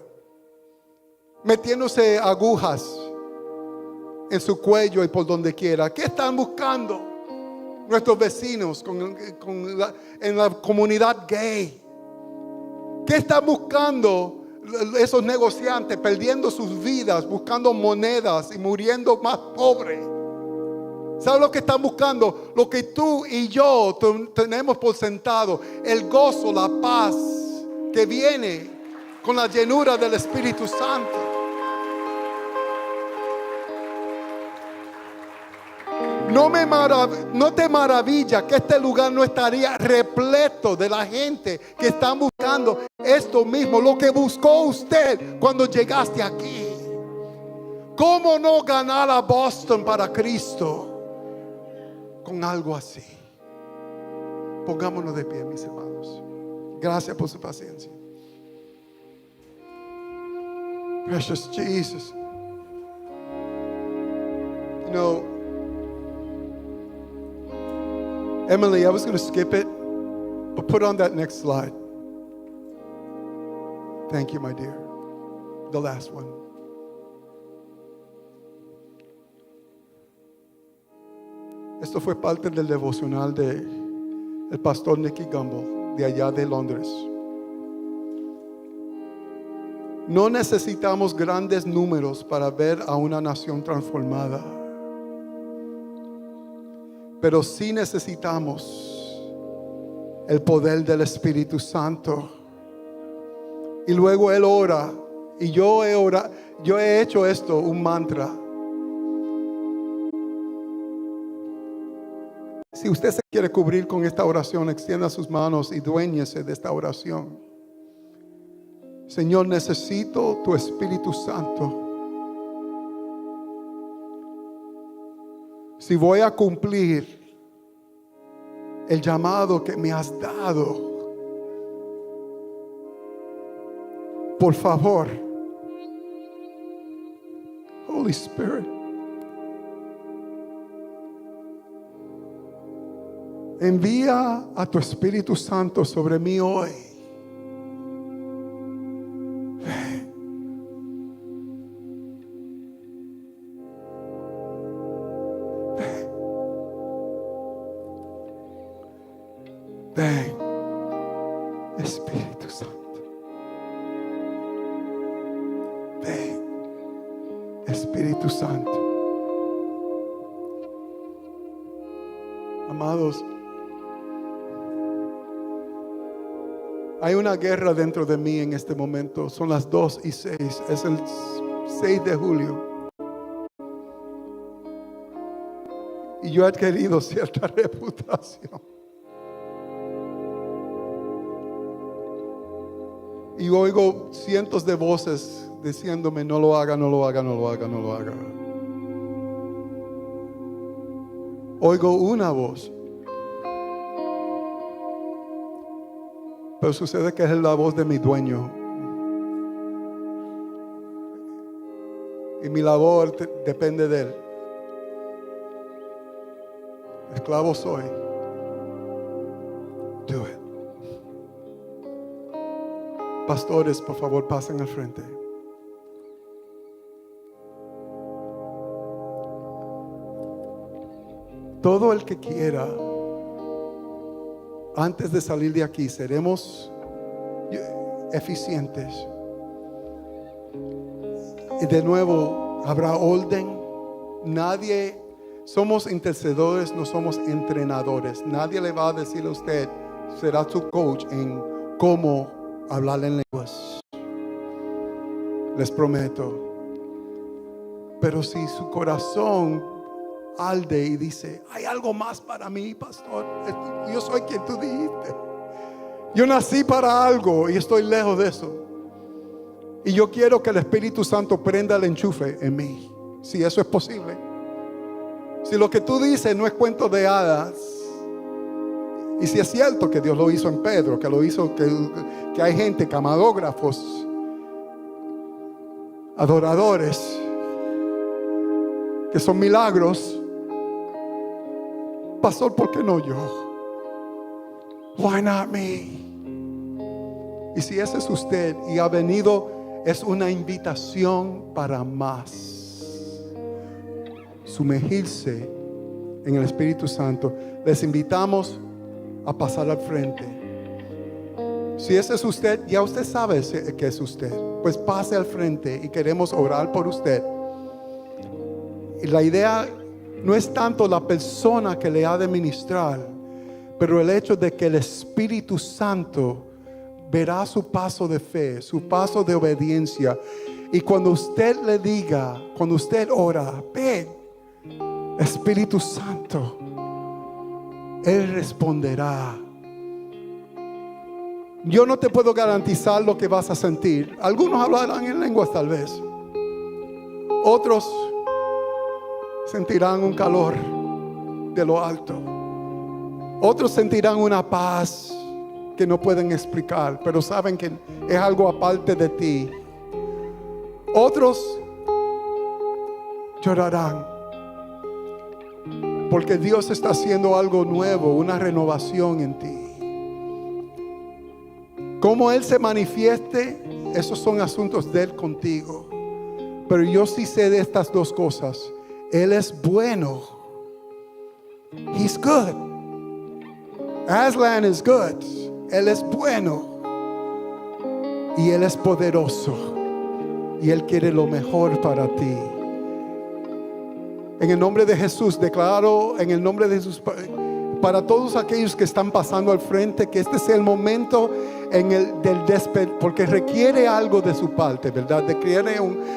Metiéndose agujas en su cuello y por donde quiera. ¿Qué están buscando nuestros vecinos en la comunidad gay? ¿Qué están buscando esos negociantes perdiendo sus vidas, buscando monedas y muriendo más pobres? ¿Sabes lo que están buscando? Lo que tú y yo tenemos por sentado: el gozo, la paz que viene con la llenura del Espíritu Santo. No te maravilla que este lugar no estaría repleto de la gente que están buscando esto mismo, lo que buscó usted cuando llegaste aquí. ¿Cómo no ganar a Boston para Cristo con algo así? Pongámonos de pie, mis hermanos. Gracias por su paciencia. Precious Jesus. You know, Emily, I was going to skip it, but put on that next slide. Thank you, my dear. The last one. Esto fue parte del devocional del pastor Nicky Gumbel, de allá de Londres. No necesitamos grandes números para ver a una nación transformada, pero sí necesitamos el poder del Espíritu Santo. Y luego él ora, y yo he hecho esto un mantra. Si usted se quiere cubrir con esta oración, extienda sus manos y duéñese de esta oración. Señor, necesito tu Espíritu Santo. Si voy a cumplir el llamado que me has dado, por favor, Holy Spirit, envía a tu Espíritu Santo sobre mí hoy. Ven, Espíritu Santo. Ven, Espíritu Santo. Amados, hay una guerra dentro de mí en este momento. Son las 2:06. Es el 6 de julio. Y yo he adquirido cierta reputación. Y oigo cientos de voces diciéndome: no lo haga, no lo haga, no lo haga, no lo haga. Oigo una voz, pero sucede que es la voz de mi dueño. Y mi labor depende de él. Esclavo soy. Do it. Pastores, por favor, pasen al frente. Todo el que quiera, antes de salir de aquí, seremos eficientes. Y de nuevo, habrá orden. Nadie, somos intercedores, no somos entrenadores. Nadie le va a decir a usted, será su coach en cómo hablar en lenguas. Les prometo. Pero si su corazón arde y dice: hay algo más para mí, pastor, yo soy quien tú dijiste, yo nací para algo y estoy lejos de eso, y yo quiero que el Espíritu Santo prenda el enchufe en mí, si eso es posible, si lo que tú dices no es cuento de hadas, y si es cierto que Dios lo hizo en Pedro, que lo hizo, que hay gente, camarógrafos, adoradores, que son milagros. Pastor, ¿por qué no yo? Why not me? Y si ese es usted y ha venido, es una invitación para más. Sumergirse en el Espíritu Santo. Les invitamos a pasar al frente. Si ese es usted, ya usted sabe que es usted, pues pase al frente y queremos orar por usted. Y la idea no es tanto la persona que le ha de ministrar, pero el hecho de que el Espíritu Santo verá su paso de fe, su paso de obediencia. Y cuando usted le diga, cuando usted ora, ven, Espíritu Santo, Él responderá. Yo no te puedo garantizar lo que vas a sentir. Algunos hablarán en lenguas tal vez. Otros sentirán un calor de lo alto. Otros sentirán una paz que no pueden explicar, pero saben que es algo aparte de ti. Otros llorarán porque Dios está haciendo algo nuevo, una renovación en ti. Cómo Él se manifieste, esos son asuntos de Él contigo. Pero yo sí sé de estas dos cosas. Él es bueno. He's good. Aslan is good. Él es bueno. Y Él es poderoso. Y Él quiere lo mejor para ti. En el nombre de Jesús, declaro en el nombre de Jesús, para todos aquellos que están pasando al frente, que este sea el momento del porque requiere algo de su parte, ¿verdad?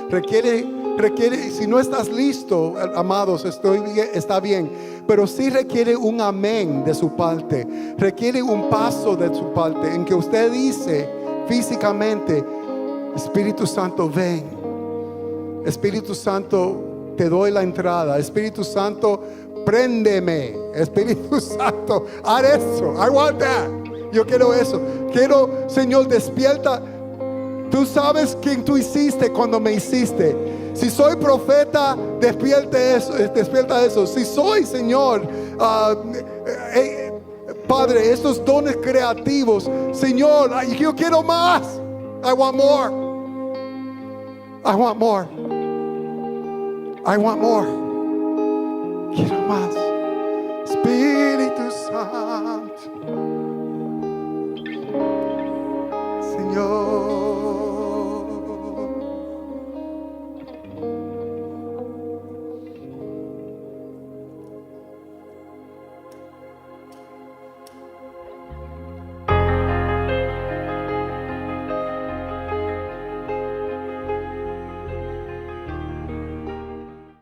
Requiere, si no estás listo, amados, está bien, pero sí requiere un amén de su parte, requiere un paso de su parte, en que usted dice físicamente: Espíritu Santo, ven. Espíritu Santo, te doy la entrada. Espíritu Santo, préndeme. Espíritu Santo, haz eso. I want that. Yo quiero eso. Quiero, Señor, despierta. Tú sabes quién tú hiciste cuando me hiciste. Si soy profeta, despierta eso. Si soy, Señor, Padre, estos dones creativos, Señor, yo quiero más. I want more. I want more. Quiero más. Espíritu Santo.